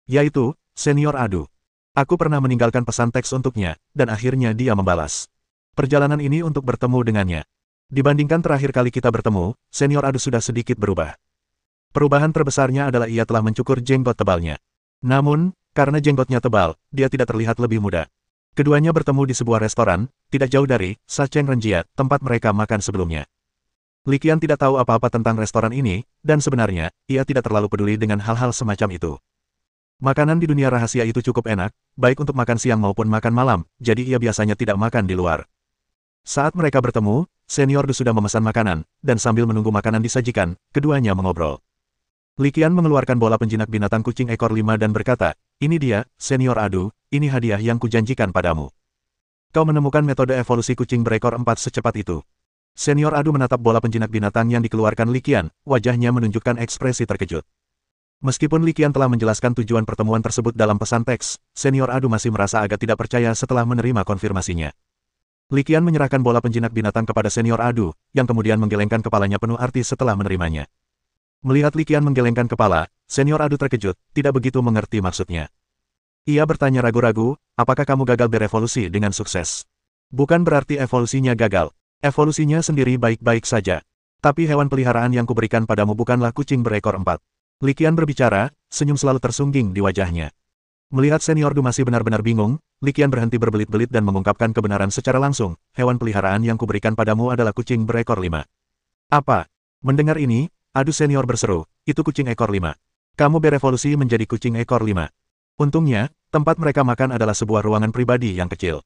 Yaitu, Senior Adu. Aku pernah meninggalkan pesan teks untuknya, dan akhirnya dia membalas. Perjalanan ini untuk bertemu dengannya. Dibandingkan terakhir kali kita bertemu, Senior Adu sudah sedikit berubah. Perubahan terbesarnya adalah ia telah mencukur jenggot tebalnya. Namun, karena jenggotnya tebal, dia tidak terlihat lebih muda. Keduanya bertemu di sebuah restoran, tidak jauh dari Sacheng Renjia, tempat mereka makan sebelumnya. Li Qian tidak tahu apa-apa tentang restoran ini, dan sebenarnya, ia tidak terlalu peduli dengan hal-hal semacam itu. Makanan di dunia rahasia itu cukup enak, baik untuk makan siang maupun makan malam, jadi ia biasanya tidak makan di luar. Saat mereka bertemu, Senior Du sudah memesan makanan, dan sambil menunggu makanan disajikan, keduanya mengobrol. Li Qian mengeluarkan bola penjinak binatang kucing ekor 5 dan berkata, "Ini dia, Senior Adu, ini hadiah yang kujanjikan padamu. Kau menemukan metode evolusi kucing berekor 4 secepat itu." Senior Adu menatap bola penjinak binatang yang dikeluarkan Li Qian, wajahnya menunjukkan ekspresi terkejut. Meskipun Li Qian telah menjelaskan tujuan pertemuan tersebut dalam pesan teks, Senior Adu masih merasa agak tidak percaya setelah menerima konfirmasinya. Li Qian menyerahkan bola penjinak binatang kepada Senior Adu, yang kemudian menggelengkan kepalanya penuh arti setelah menerimanya. Melihat Li Qian menggelengkan kepala, Senior Adu terkejut, tidak begitu mengerti maksudnya. Ia bertanya ragu-ragu, apakah kamu gagal berevolusi dengan sukses? Bukan berarti evolusinya gagal. Evolusinya sendiri baik-baik saja. Tapi hewan peliharaan yang kuberikan padamu bukanlah kucing berekor 4. Li Qian berbicara, senyum selalu tersungging di wajahnya. Melihat Senior Du masih benar-benar bingung, Li Qian berhenti berbelit-belit dan mengungkapkan kebenaran secara langsung, hewan peliharaan yang kuberikan padamu adalah kucing berekor 5. Apa? Mendengar ini, Adu Senior berseru, itu kucing ekor 5. Kamu berevolusi menjadi kucing ekor 5. Untungnya, tempat mereka makan adalah sebuah ruangan pribadi yang kecil.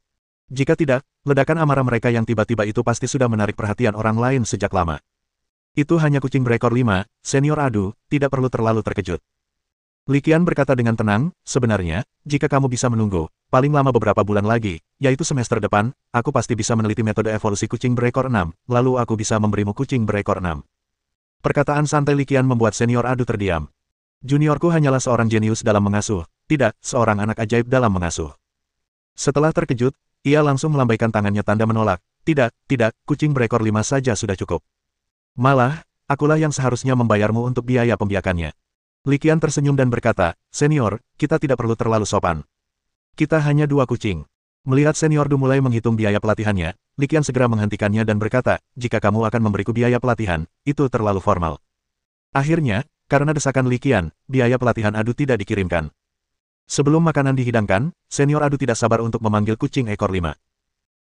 Jika tidak, ledakan amarah mereka yang tiba-tiba itu pasti sudah menarik perhatian orang lain sejak lama. Itu hanya kucing berekor 5, Senior Adu, tidak perlu terlalu terkejut. Li Qian berkata dengan tenang, sebenarnya, jika kamu bisa menunggu, paling lama beberapa bulan lagi, yaitu semester depan, aku pasti bisa meneliti metode evolusi kucing berekor 6, lalu aku bisa memberimu kucing berekor 6. Perkataan santai Li Qian membuat Senior Adu terdiam. Juniorku hanyalah seorang jenius dalam mengasuh, tidak seorang anak ajaib dalam mengasuh. Setelah terkejut, ia langsung melambaikan tangannya tanda menolak, tidak, kucing berekor 5 saja sudah cukup. Malah, akulah yang seharusnya membayarmu untuk biaya pembiakannya. Li Qian tersenyum dan berkata, Senior, kita tidak perlu terlalu sopan. Kita hanya 2 kucing. Melihat Senior Du mulai menghitung biaya pelatihannya, Li Qian segera menghentikannya dan berkata, jika kamu akan memberiku biaya pelatihan, itu terlalu formal. Akhirnya, karena desakan Li Qian, biaya pelatihan Adu tidak dikirimkan. Sebelum makanan dihidangkan, Senior Adu tidak sabar untuk memanggil kucing ekor 5.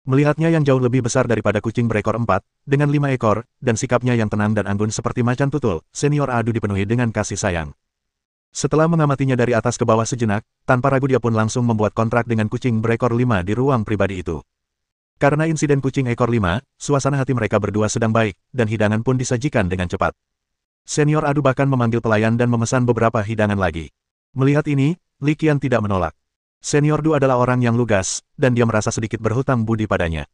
Melihatnya yang jauh lebih besar daripada kucing berekor 4, dengan 5 ekor, dan sikapnya yang tenang dan anggun seperti macan tutul, Senior Adu dipenuhi dengan kasih sayang. Setelah mengamatinya dari atas ke bawah sejenak, tanpa ragu dia pun langsung membuat kontrak dengan kucing berekor 5 di ruang pribadi itu. Karena insiden kucing ekor 5, suasana hati mereka berdua sedang baik, dan hidangan pun disajikan dengan cepat. Senior Adu bahkan memanggil pelayan dan memesan beberapa hidangan lagi. Melihat ini, Li Qian tidak menolak. Senior Du adalah orang yang lugas, dan dia merasa sedikit berhutang budi padanya.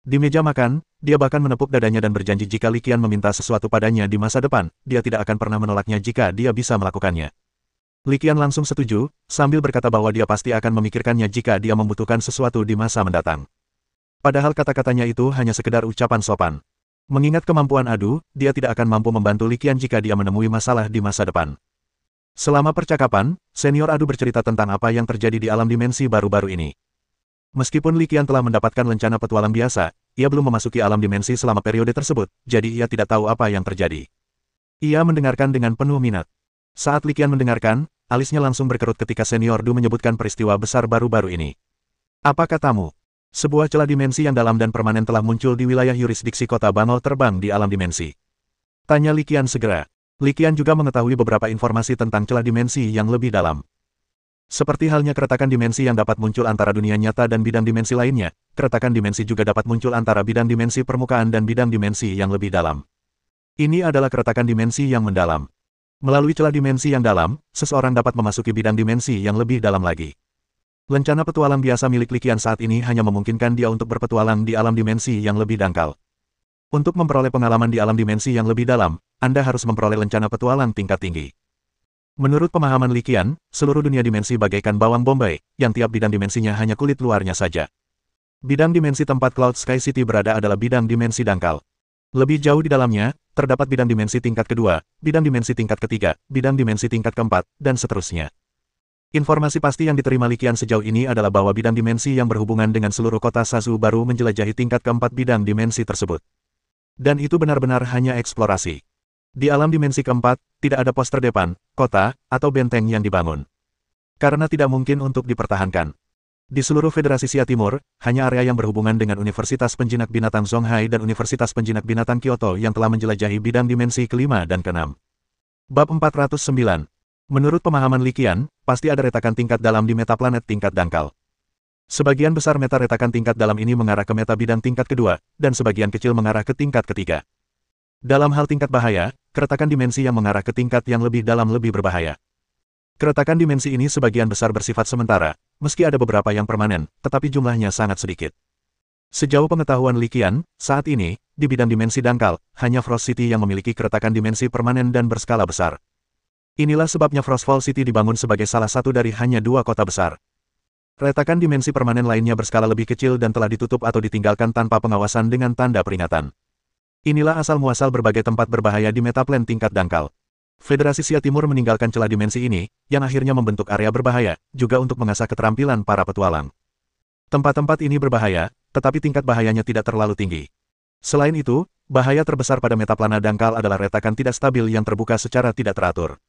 Di meja makan, dia bahkan menepuk dadanya dan berjanji jika Li Qian meminta sesuatu padanya di masa depan, dia tidak akan pernah menolaknya jika dia bisa melakukannya. Li Qian langsung setuju, sambil berkata bahwa dia pasti akan memikirkannya jika dia membutuhkan sesuatu di masa mendatang. Padahal kata-katanya itu hanya sekedar ucapan sopan. Mengingat kemampuan Adu, dia tidak akan mampu membantu Li Qian jika dia menemui masalah di masa depan. Selama percakapan, Senior Adu bercerita tentang apa yang terjadi di alam dimensi baru-baru ini. Meskipun Li Qian telah mendapatkan lencana petualang biasa, ia belum memasuki alam dimensi selama periode tersebut, jadi ia tidak tahu apa yang terjadi. Ia mendengarkan dengan penuh minat. Saat Li Qian mendengarkan, alisnya langsung berkerut ketika Senior Du menyebutkan peristiwa besar baru-baru ini. Apa katamu? Sebuah celah dimensi yang dalam dan permanen telah muncul di wilayah yurisdiksi kota Bangol terbang di alam dimensi. Tanya Li Qian segera. Li Qian juga mengetahui beberapa informasi tentang celah dimensi yang lebih dalam. Seperti halnya keretakan dimensi yang dapat muncul antara dunia nyata dan bidang dimensi lainnya, keretakan dimensi juga dapat muncul antara bidang dimensi permukaan dan bidang dimensi yang lebih dalam. Ini adalah keretakan dimensi yang mendalam. Melalui celah dimensi yang dalam, seseorang dapat memasuki bidang dimensi yang lebih dalam lagi. Lencana petualang biasa milik Li Qian saat ini hanya memungkinkan dia untuk berpetualang di alam dimensi yang lebih dangkal. Untuk memperoleh pengalaman di alam dimensi yang lebih dalam, Anda harus memperoleh lencana petualang tingkat tinggi. Menurut pemahaman Li Qian, seluruh dunia dimensi bagaikan bawang bombay, yang tiap bidang dimensinya hanya kulit luarnya saja. Bidang dimensi tempat Cloud Sky City berada adalah bidang dimensi dangkal. Lebih jauh di dalamnya, terdapat bidang dimensi tingkat kedua, bidang dimensi tingkat ketiga, bidang dimensi tingkat keempat, dan seterusnya. Informasi pasti yang diterima Li Qian sejauh ini adalah bahwa bidang dimensi yang berhubungan dengan seluruh kota Sazu baru menjelajahi tingkat keempat bidang dimensi tersebut. Dan itu benar-benar hanya eksplorasi. Di alam dimensi keempat, tidak ada poster depan, kota, atau benteng yang dibangun. Karena tidak mungkin untuk dipertahankan. Di seluruh Federasi Asia Timur, hanya area yang berhubungan dengan Universitas Penjinak Binatang Zonghai dan Universitas Penjinak Binatang Kyoto yang telah menjelajahi bidang dimensi kelima dan keenam. Bab 409. Menurut pemahaman Li Qian, pasti ada retakan tingkat dalam di metaplanet tingkat dangkal. Sebagian besar meta retakan tingkat dalam ini mengarah ke meta bidang tingkat kedua, dan sebagian kecil mengarah ke tingkat ketiga. Dalam hal tingkat bahaya, keretakan dimensi yang mengarah ke tingkat yang lebih dalam lebih berbahaya. Keretakan dimensi ini sebagian besar bersifat sementara, meski ada beberapa yang permanen, tetapi jumlahnya sangat sedikit. Sejauh pengetahuan Li Qian, saat ini, di bidang dimensi dangkal, hanya Frost City yang memiliki keretakan dimensi permanen dan berskala besar. Inilah sebabnya Frostfall City dibangun sebagai salah satu dari hanya 2 kota besar. Retakan dimensi permanen lainnya berskala lebih kecil dan telah ditutup atau ditinggalkan tanpa pengawasan dengan tanda peringatan. Inilah asal-muasal berbagai tempat berbahaya di metaplan tingkat dangkal. Federasi Asia Timur meninggalkan celah dimensi ini, yang akhirnya membentuk area berbahaya, juga untuk mengasah keterampilan para petualang. Tempat-tempat ini berbahaya, tetapi tingkat bahayanya tidak terlalu tinggi. Selain itu, bahaya terbesar pada metaplana dangkal adalah retakan tidak stabil yang terbuka secara tidak teratur.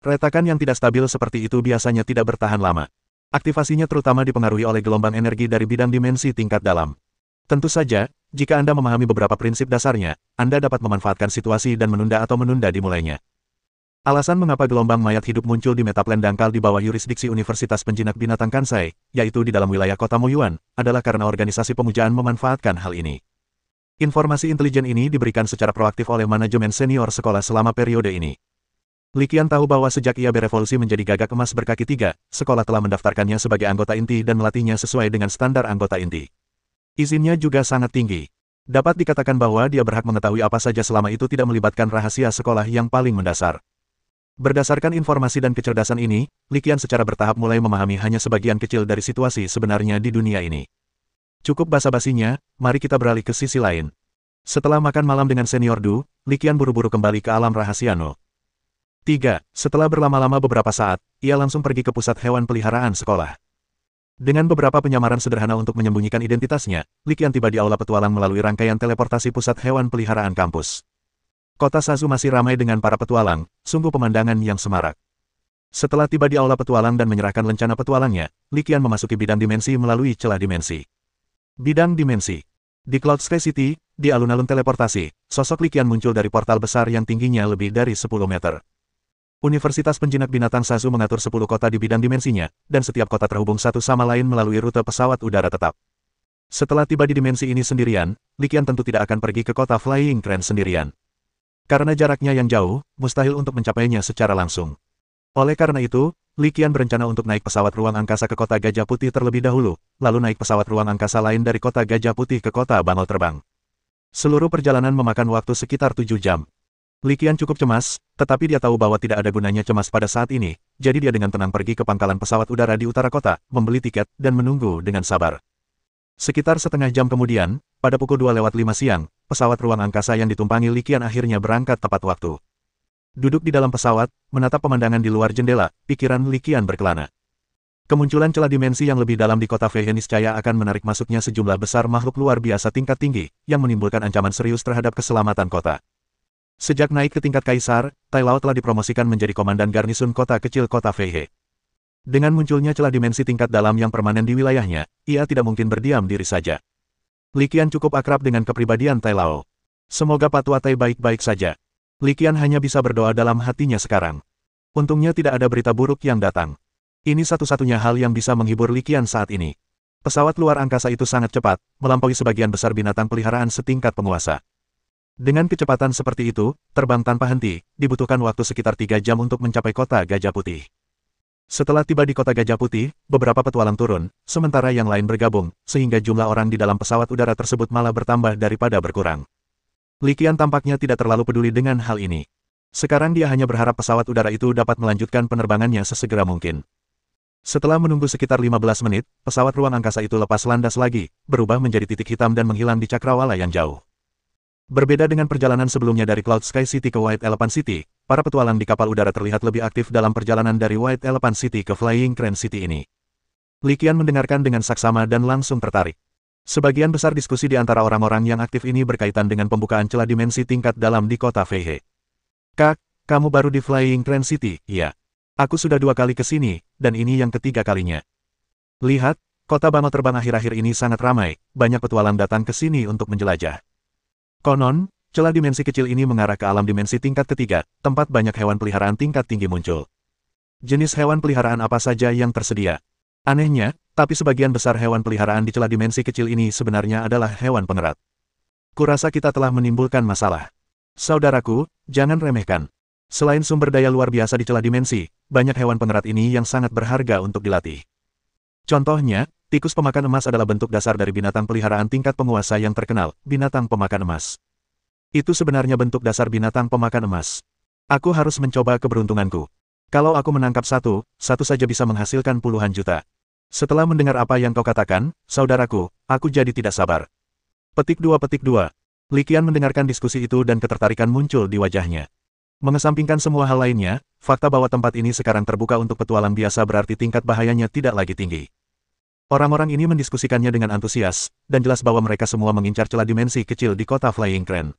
Retakan yang tidak stabil seperti itu biasanya tidak bertahan lama. Aktivasinya terutama dipengaruhi oleh gelombang energi dari bidang dimensi tingkat dalam. Tentu saja, jika Anda memahami beberapa prinsip dasarnya, Anda dapat memanfaatkan situasi dan menunda atau menunda dimulainya. Alasan mengapa gelombang mayat hidup muncul di metaplan dangkal di bawah yurisdiksi Universitas Penjinak Binatang Kansai, yaitu di dalam wilayah kota Moyuan, adalah karena organisasi pemujaan memanfaatkan hal ini. Informasi intelijen ini diberikan secara proaktif oleh manajemen senior sekolah selama periode ini. Li Qian tahu bahwa sejak ia berevolusi menjadi gagak emas berkaki 3, sekolah telah mendaftarkannya sebagai anggota inti dan melatihnya sesuai dengan standar anggota inti. Izinnya juga sangat tinggi. Dapat dikatakan bahwa dia berhak mengetahui apa saja selama itu tidak melibatkan rahasia sekolah yang paling mendasar. Berdasarkan informasi dan kecerdasan ini, Li Qian secara bertahap mulai memahami hanya sebagian kecil dari situasi sebenarnya di dunia ini. Cukup basa-basinya, mari kita beralih ke sisi lain. Setelah makan malam dengan senior Du, Li Qian buru-buru kembali ke alam rahasia No. 3. Setelah berlama-lama beberapa saat, ia langsung pergi ke pusat hewan peliharaan sekolah. Dengan beberapa penyamaran sederhana untuk menyembunyikan identitasnya, Li Qian tiba di aula petualang melalui rangkaian teleportasi pusat hewan peliharaan kampus. Kota Sazu masih ramai dengan para petualang, sungguh pemandangan yang semarak. Setelah tiba di aula petualang dan menyerahkan lencana petualangnya, Li Qian memasuki bidang dimensi melalui celah dimensi. Bidang dimensi. Di Cloud Sky City, di alun-alun teleportasi, sosok Li Qian muncul dari portal besar yang tingginya lebih dari 10 meter. Universitas Penjinak Binatang Sazu mengatur 10 kota di bidang dimensinya, dan setiap kota terhubung satu sama lain melalui rute pesawat udara tetap. Setelah tiba di dimensi ini sendirian, Li Qian tentu tidak akan pergi ke kota Flying Crane sendirian. Karena jaraknya yang jauh, mustahil untuk mencapainya secara langsung. Oleh karena itu, Li Qian berencana untuk naik pesawat ruang angkasa ke kota Gajah Putih terlebih dahulu, lalu naik pesawat ruang angkasa lain dari kota Gajah Putih ke kota Bangau Terbang. Seluruh perjalanan memakan waktu sekitar 7 jam. Li Qian cukup cemas, tetapi dia tahu bahwa tidak ada gunanya cemas pada saat ini, jadi dia dengan tenang pergi ke pangkalan pesawat udara di utara kota, membeli tiket, dan menunggu dengan sabar. Sekitar setengah jam kemudian, pada pukul 2:05 siang, pesawat ruang angkasa yang ditumpangi Li Qian akhirnya berangkat tepat waktu. Duduk di dalam pesawat, menatap pemandangan di luar jendela, pikiran Li Qian berkelana. Kemunculan celah dimensi yang lebih dalam di kota Feihe niscaya akan menarik masuknya sejumlah besar makhluk luar biasa tingkat tinggi, yang menimbulkan ancaman serius terhadap keselamatan kota. Sejak naik ke tingkat kaisar, Tai Lao telah dipromosikan menjadi komandan garnisun kota kecil kota Feihe. Dengan munculnya celah dimensi tingkat dalam yang permanen di wilayahnya, ia tidak mungkin berdiam diri saja. Li Qian cukup akrab dengan kepribadian Tai Lao. Semoga Patua Tai baik-baik saja. Li Qian hanya bisa berdoa dalam hatinya sekarang. Untungnya tidak ada berita buruk yang datang. Ini satu-satunya hal yang bisa menghibur Li Qian saat ini. Pesawat luar angkasa itu sangat cepat, melampaui sebagian besar binatang peliharaan setingkat penguasa. Dengan kecepatan seperti itu, terbang tanpa henti, dibutuhkan waktu sekitar 3 jam untuk mencapai kota Gajah Putih. Setelah tiba di kota Gajah Putih, beberapa petualang turun, sementara yang lain bergabung, sehingga jumlah orang di dalam pesawat udara tersebut malah bertambah daripada berkurang. Li Qian tampaknya tidak terlalu peduli dengan hal ini. Sekarang dia hanya berharap pesawat udara itu dapat melanjutkan penerbangannya sesegera mungkin. Setelah menunggu sekitar 15 menit, pesawat ruang angkasa itu lepas landas lagi, berubah menjadi titik hitam dan menghilang di cakrawala yang jauh. Berbeda dengan perjalanan sebelumnya dari Cloud Sky City ke White Elephant City, para petualang di kapal udara terlihat lebih aktif dalam perjalanan dari White Elephant City ke Flying Crane City ini. Li Qian mendengarkan dengan saksama dan langsung tertarik. Sebagian besar diskusi di antara orang-orang yang aktif ini berkaitan dengan pembukaan celah dimensi tingkat dalam di kota Feihe. Kak, kamu baru di Flying Crane City? Iya. Aku sudah 2 kali ke sini, dan ini yang ketiga kalinya. Lihat, kota Bangau Terbang akhir-akhir ini sangat ramai, banyak petualang datang ke sini untuk menjelajah. Konon, celah dimensi kecil ini mengarah ke alam dimensi tingkat ketiga, tempat banyak hewan peliharaan tingkat tinggi muncul. Jenis hewan peliharaan apa saja yang tersedia? Anehnya, tapi sebagian besar hewan peliharaan di celah dimensi kecil ini sebenarnya adalah hewan pengerat. Kurasa kita telah menimbulkan masalah. Saudaraku, jangan remehkan. Selain sumber daya luar biasa di celah dimensi, banyak hewan pengerat ini yang sangat berharga untuk dilatih. Contohnya, tikus pemakan emas adalah bentuk dasar dari binatang peliharaan tingkat penguasa yang terkenal, binatang pemakan emas. Itu sebenarnya bentuk dasar binatang pemakan emas. Aku harus mencoba keberuntunganku. Kalau aku menangkap satu saja bisa menghasilkan puluhan juta. Setelah mendengar apa yang kau katakan, saudaraku, aku jadi tidak sabar. Petik 2. Li Qian mendengarkan diskusi itu dan ketertarikan muncul di wajahnya. Mengesampingkan semua hal lainnya, fakta bahwa tempat ini sekarang terbuka untuk petualang biasa berarti tingkat bahayanya tidak lagi tinggi. Orang-orang ini mendiskusikannya dengan antusias, dan jelas bahwa mereka semua mengincar celah dimensi kecil di kota Flying Crane.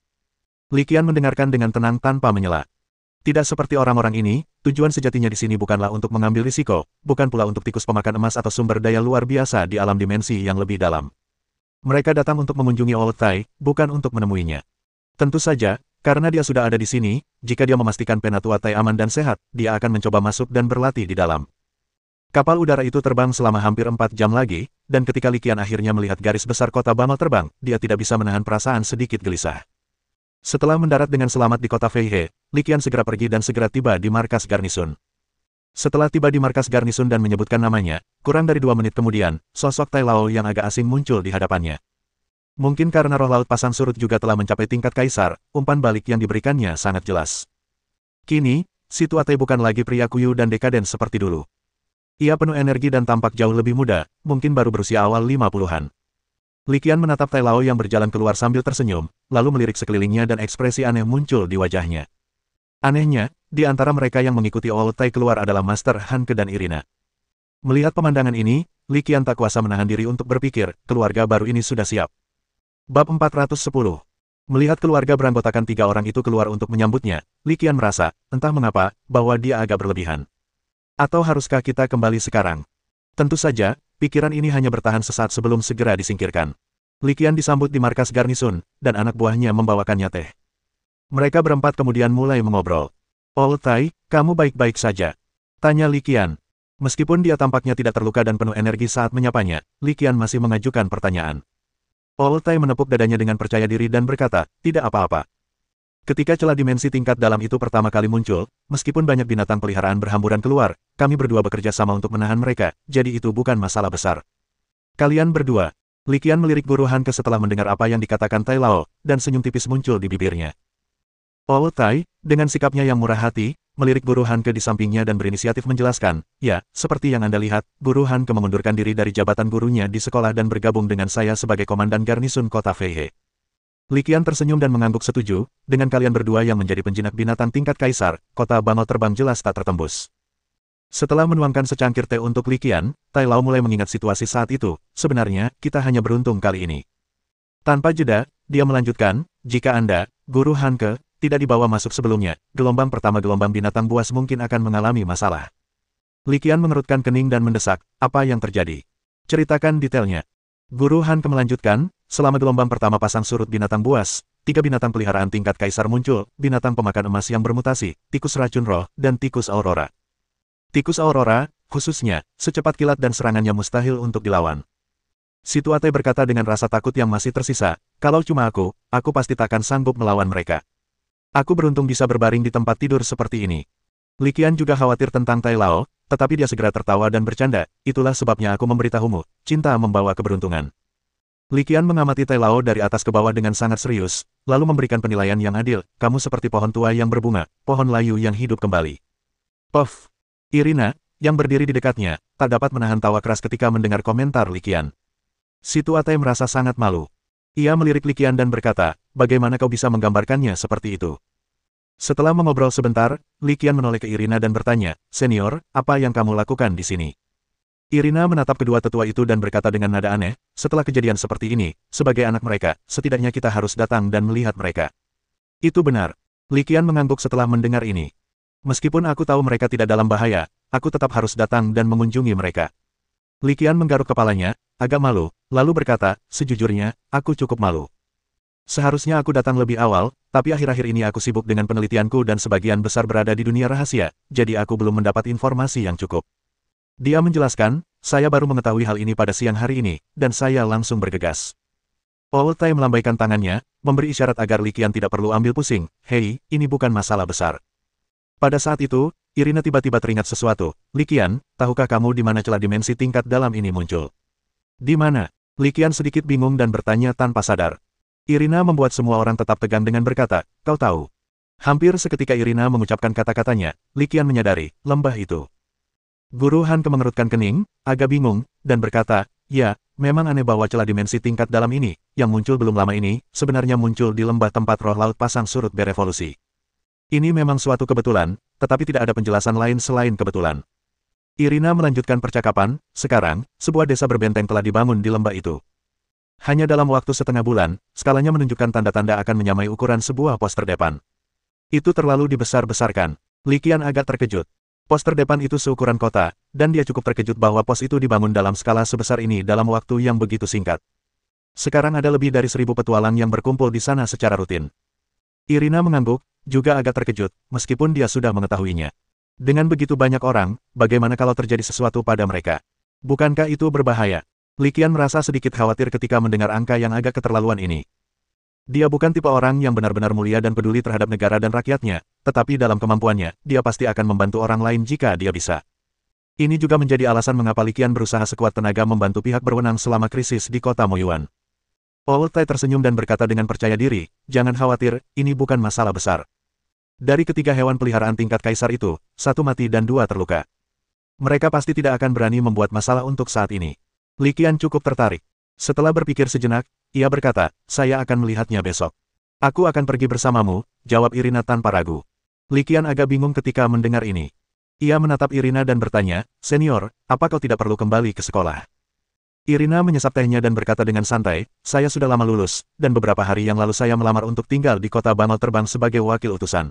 Li Qian mendengarkan dengan tenang tanpa menyela. Tidak seperti orang-orang ini, tujuan sejatinya di sini bukanlah untuk mengambil risiko, bukan pula untuk tikus pemakan emas atau sumber daya luar biasa di alam dimensi yang lebih dalam. Mereka datang untuk mengunjungi Old Tai, bukan untuk menemuinya. Tentu saja, karena dia sudah ada di sini, jika dia memastikan Penatua Tai aman dan sehat, dia akan mencoba masuk dan berlatih di dalam. Kapal udara itu terbang selama hampir 4 jam lagi, dan ketika Li Qian akhirnya melihat garis besar kota Bangau Terbang, dia tidak bisa menahan perasaan sedikit gelisah. Setelah mendarat dengan selamat di kota Feihe, Li Qian segera pergi dan segera tiba di markas garnisun. Setelah tiba di markas garnisun dan menyebutkan namanya, kurang dari 2 menit kemudian, sosok Tai Lao yang agak asing muncul di hadapannya. Mungkin karena roh laut pasang surut juga telah mencapai tingkat kaisar, umpan balik yang diberikannya sangat jelas. Kini, si tua Tai bukan lagi pria kuyu dan dekaden seperti dulu. Ia penuh energi dan tampak jauh lebih muda, mungkin baru berusia awal 50-an. Li Qian menatap Tai Lao yang berjalan keluar sambil tersenyum, lalu melirik sekelilingnya dan ekspresi aneh muncul di wajahnya. Anehnya, di antara mereka yang mengikuti Old Tai keluar adalah Master Han Ke dan Irina. Melihat pemandangan ini, Li Qian tak kuasa menahan diri untuk berpikir, keluarga baru ini sudah siap. Bab 410. Melihat keluarga beranggotakan 3 orang itu keluar untuk menyambutnya, Li Qian merasa, entah mengapa, bahwa dia agak berlebihan. Atau haruskah kita kembali sekarang? Tentu saja, pikiran ini hanya bertahan sesaat sebelum segera disingkirkan. Li Qian disambut di markas garnisun, dan anak buahnya membawakannya teh. Mereka berempat kemudian mulai mengobrol. Old Tai, kamu baik-baik saja? Tanya Li Qian. Meskipun dia tampaknya tidak terluka dan penuh energi saat menyapanya, Li Qian masih mengajukan pertanyaan. Old Tai menepuk dadanya dengan percaya diri dan berkata, tidak apa-apa. Ketika celah dimensi tingkat dalam itu pertama kali muncul, meskipun banyak binatang peliharaan berhamburan keluar, kami berdua bekerja sama untuk menahan mereka, jadi itu bukan masalah besar. Kalian berdua. Li Qian melirik Guru Han Ke setelah mendengar apa yang dikatakan Tai Lao, dan senyum tipis muncul di bibirnya. Old Tai, dengan sikapnya yang murah hati, melirik Guru Han Ke di sampingnya dan berinisiatif menjelaskan, ya, seperti yang Anda lihat, Guru Han Ke mengundurkan diri dari jabatan gurunya di sekolah dan bergabung dengan saya sebagai komandan garnisun kota Feihe. Li Qian tersenyum dan mengangguk setuju, dengan kalian berdua yang menjadi penjinak binatang tingkat kaisar, kota Bangau Terbang jelas tak tertembus. Setelah menuangkan secangkir teh untuk Li Qian, Tai Lao mulai mengingat situasi saat itu, sebenarnya, kita hanya beruntung kali ini. Tanpa jeda, dia melanjutkan, jika Anda, Guru Han Ke, tidak dibawa masuk sebelumnya, gelombang pertama gelombang binatang buas mungkin akan mengalami masalah. Li Qian mengerutkan kening dan mendesak, apa yang terjadi? Ceritakan detailnya. Guru Han Ke melanjutkan, selama gelombang pertama pasang surut binatang buas, 3 binatang peliharaan tingkat kaisar muncul, binatang pemakan emas yang bermutasi, tikus racun roh, dan tikus aurora. Tikus aurora, khususnya, secepat kilat dan serangannya mustahil untuk dilawan. Si tua Tai berkata dengan rasa takut yang masih tersisa, kalau cuma aku pasti takkan sanggup melawan mereka. Aku beruntung bisa berbaring di tempat tidur seperti ini. Li Qian juga khawatir tentang Tai Lao, tetapi dia segera tertawa dan bercanda, itulah sebabnya aku memberitahumu, cinta membawa keberuntungan. Li Qian mengamati Tai Lao dari atas ke bawah dengan sangat serius, lalu memberikan penilaian yang adil, kamu seperti pohon tua yang berbunga, pohon layu yang hidup kembali. Puff. Irina, yang berdiri di dekatnya, tak dapat menahan tawa keras ketika mendengar komentar Li Qian. Si tua Tai merasa sangat malu. Ia melirik Li Qian dan berkata, bagaimana kau bisa menggambarkannya seperti itu? Setelah mengobrol sebentar, Li Qian menoleh ke Irina dan bertanya, senior, apa yang kamu lakukan di sini? Irina menatap kedua tetua itu dan berkata dengan nada aneh, setelah kejadian seperti ini, sebagai anak mereka, setidaknya kita harus datang dan melihat mereka. Itu benar. Li Qian mengangguk setelah mendengar ini. Meskipun aku tahu mereka tidak dalam bahaya, aku tetap harus datang dan mengunjungi mereka. Li Qian menggaruk kepalanya, agak malu, lalu berkata, sejujurnya, aku cukup malu. Seharusnya aku datang lebih awal, tapi akhir-akhir ini aku sibuk dengan penelitianku dan sebagian besar berada di dunia rahasia, jadi aku belum mendapat informasi yang cukup. Dia menjelaskan, saya baru mengetahui hal ini pada siang hari ini, dan saya langsung bergegas. Old Tai melambaikan tangannya, memberi isyarat agar Li Qian tidak perlu ambil pusing. Hei, ini bukan masalah besar. Pada saat itu, Irina tiba-tiba teringat sesuatu. Li Qian, tahukah kamu di mana celah dimensi tingkat dalam ini muncul? Di mana? Li Qian sedikit bingung dan bertanya tanpa sadar. Irina membuat semua orang tetap tegang dengan berkata, kau tahu. Hampir seketika Irina mengucapkan kata-katanya, Li Qian menyadari, lembah itu. Guru Han mengerutkan kening, agak bingung, dan berkata, ya, memang aneh bahwa celah dimensi tingkat dalam ini, yang muncul belum lama ini, sebenarnya muncul di lembah tempat roh laut pasang surut berevolusi. Ini memang suatu kebetulan, tetapi tidak ada penjelasan lain selain kebetulan. Irina melanjutkan percakapan, sekarang, sebuah desa berbenteng telah dibangun di lembah itu. Hanya dalam waktu setengah bulan, skalanya menunjukkan tanda-tanda akan menyamai ukuran sebuah pos terdepan. Itu terlalu dibesar-besarkan. Li Qian agak terkejut. Pos terdepan itu seukuran kota, dan dia cukup terkejut bahwa pos itu dibangun dalam skala sebesar ini dalam waktu yang begitu singkat. Sekarang ada lebih dari 1000 petualang yang berkumpul di sana secara rutin. Irina mengangguk, juga agak terkejut, meskipun dia sudah mengetahuinya. Dengan begitu banyak orang, bagaimana kalau terjadi sesuatu pada mereka? Bukankah itu berbahaya? Li Qian merasa sedikit khawatir ketika mendengar angka yang agak keterlaluan ini. Dia bukan tipe orang yang benar-benar mulia dan peduli terhadap negara dan rakyatnya, tetapi dalam kemampuannya, dia pasti akan membantu orang lain jika dia bisa. Ini juga menjadi alasan mengapa Li Qian berusaha sekuat tenaga membantu pihak berwenang selama krisis di kota Moyuan. Old Tai tersenyum dan berkata dengan percaya diri, jangan khawatir, ini bukan masalah besar. Dari ketiga hewan peliharaan tingkat kaisar itu, 1 mati dan 2 terluka. Mereka pasti tidak akan berani membuat masalah untuk saat ini. Li Qian cukup tertarik. Setelah berpikir sejenak, ia berkata, saya akan melihatnya besok. Aku akan pergi bersamamu, jawab Irina tanpa ragu. Li Qian agak bingung ketika mendengar ini. Ia menatap Irina dan bertanya, senior, apa kau tidak perlu kembali ke sekolah? Irina menyesap tehnya dan berkata dengan santai, saya sudah lama lulus, dan beberapa hari yang lalu saya melamar untuk tinggal di kota Bangal Terbang sebagai wakil utusan.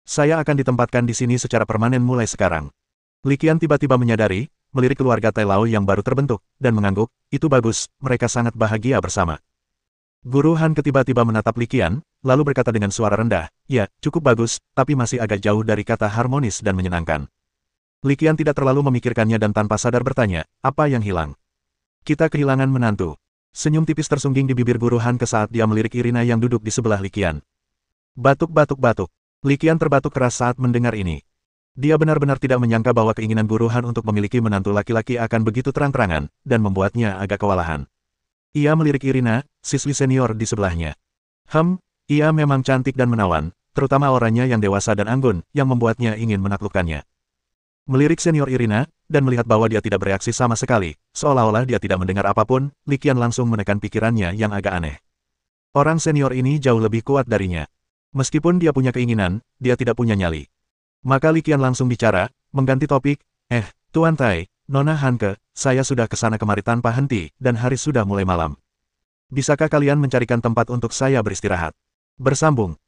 Saya akan ditempatkan di sini secara permanen mulai sekarang. Li Qian tiba-tiba menyadari, melirik keluarga Tai Lao yang baru terbentuk, dan mengangguk, itu bagus, mereka sangat bahagia bersama. Guru Han tiba-tiba menatap Li Qian, lalu berkata dengan suara rendah, ya, cukup bagus, tapi masih agak jauh dari kata harmonis dan menyenangkan. Li Qian tidak terlalu memikirkannya dan tanpa sadar bertanya, apa yang hilang? Kita kehilangan menantu. Senyum tipis tersungging di bibir Guru Han saat dia melirik Irina yang duduk di sebelah Li Qian. Batuk-batuk-batuk. Li Qian terbatuk keras saat mendengar ini. Dia benar-benar tidak menyangka bahwa keinginan Guru Han untuk memiliki menantu laki-laki akan begitu terang-terangan, dan membuatnya agak kewalahan. Ia melirik Irina, siswi senior di sebelahnya. Ia memang cantik dan menawan, terutama auranya yang dewasa dan anggun, yang membuatnya ingin menaklukkannya. Melirik senior Irina, dan melihat bahwa dia tidak bereaksi sama sekali, seolah-olah dia tidak mendengar apapun, Li Qian langsung menekan pikirannya yang agak aneh. Orang senior ini jauh lebih kuat darinya. Meskipun dia punya keinginan, dia tidak punya nyali. Maka Li Qian langsung bicara, mengganti topik, Tuan Tai, Nona Hanke, saya sudah kesana kemari tanpa henti, dan hari sudah mulai malam. Bisakah kalian mencarikan tempat untuk saya beristirahat? Bersambung.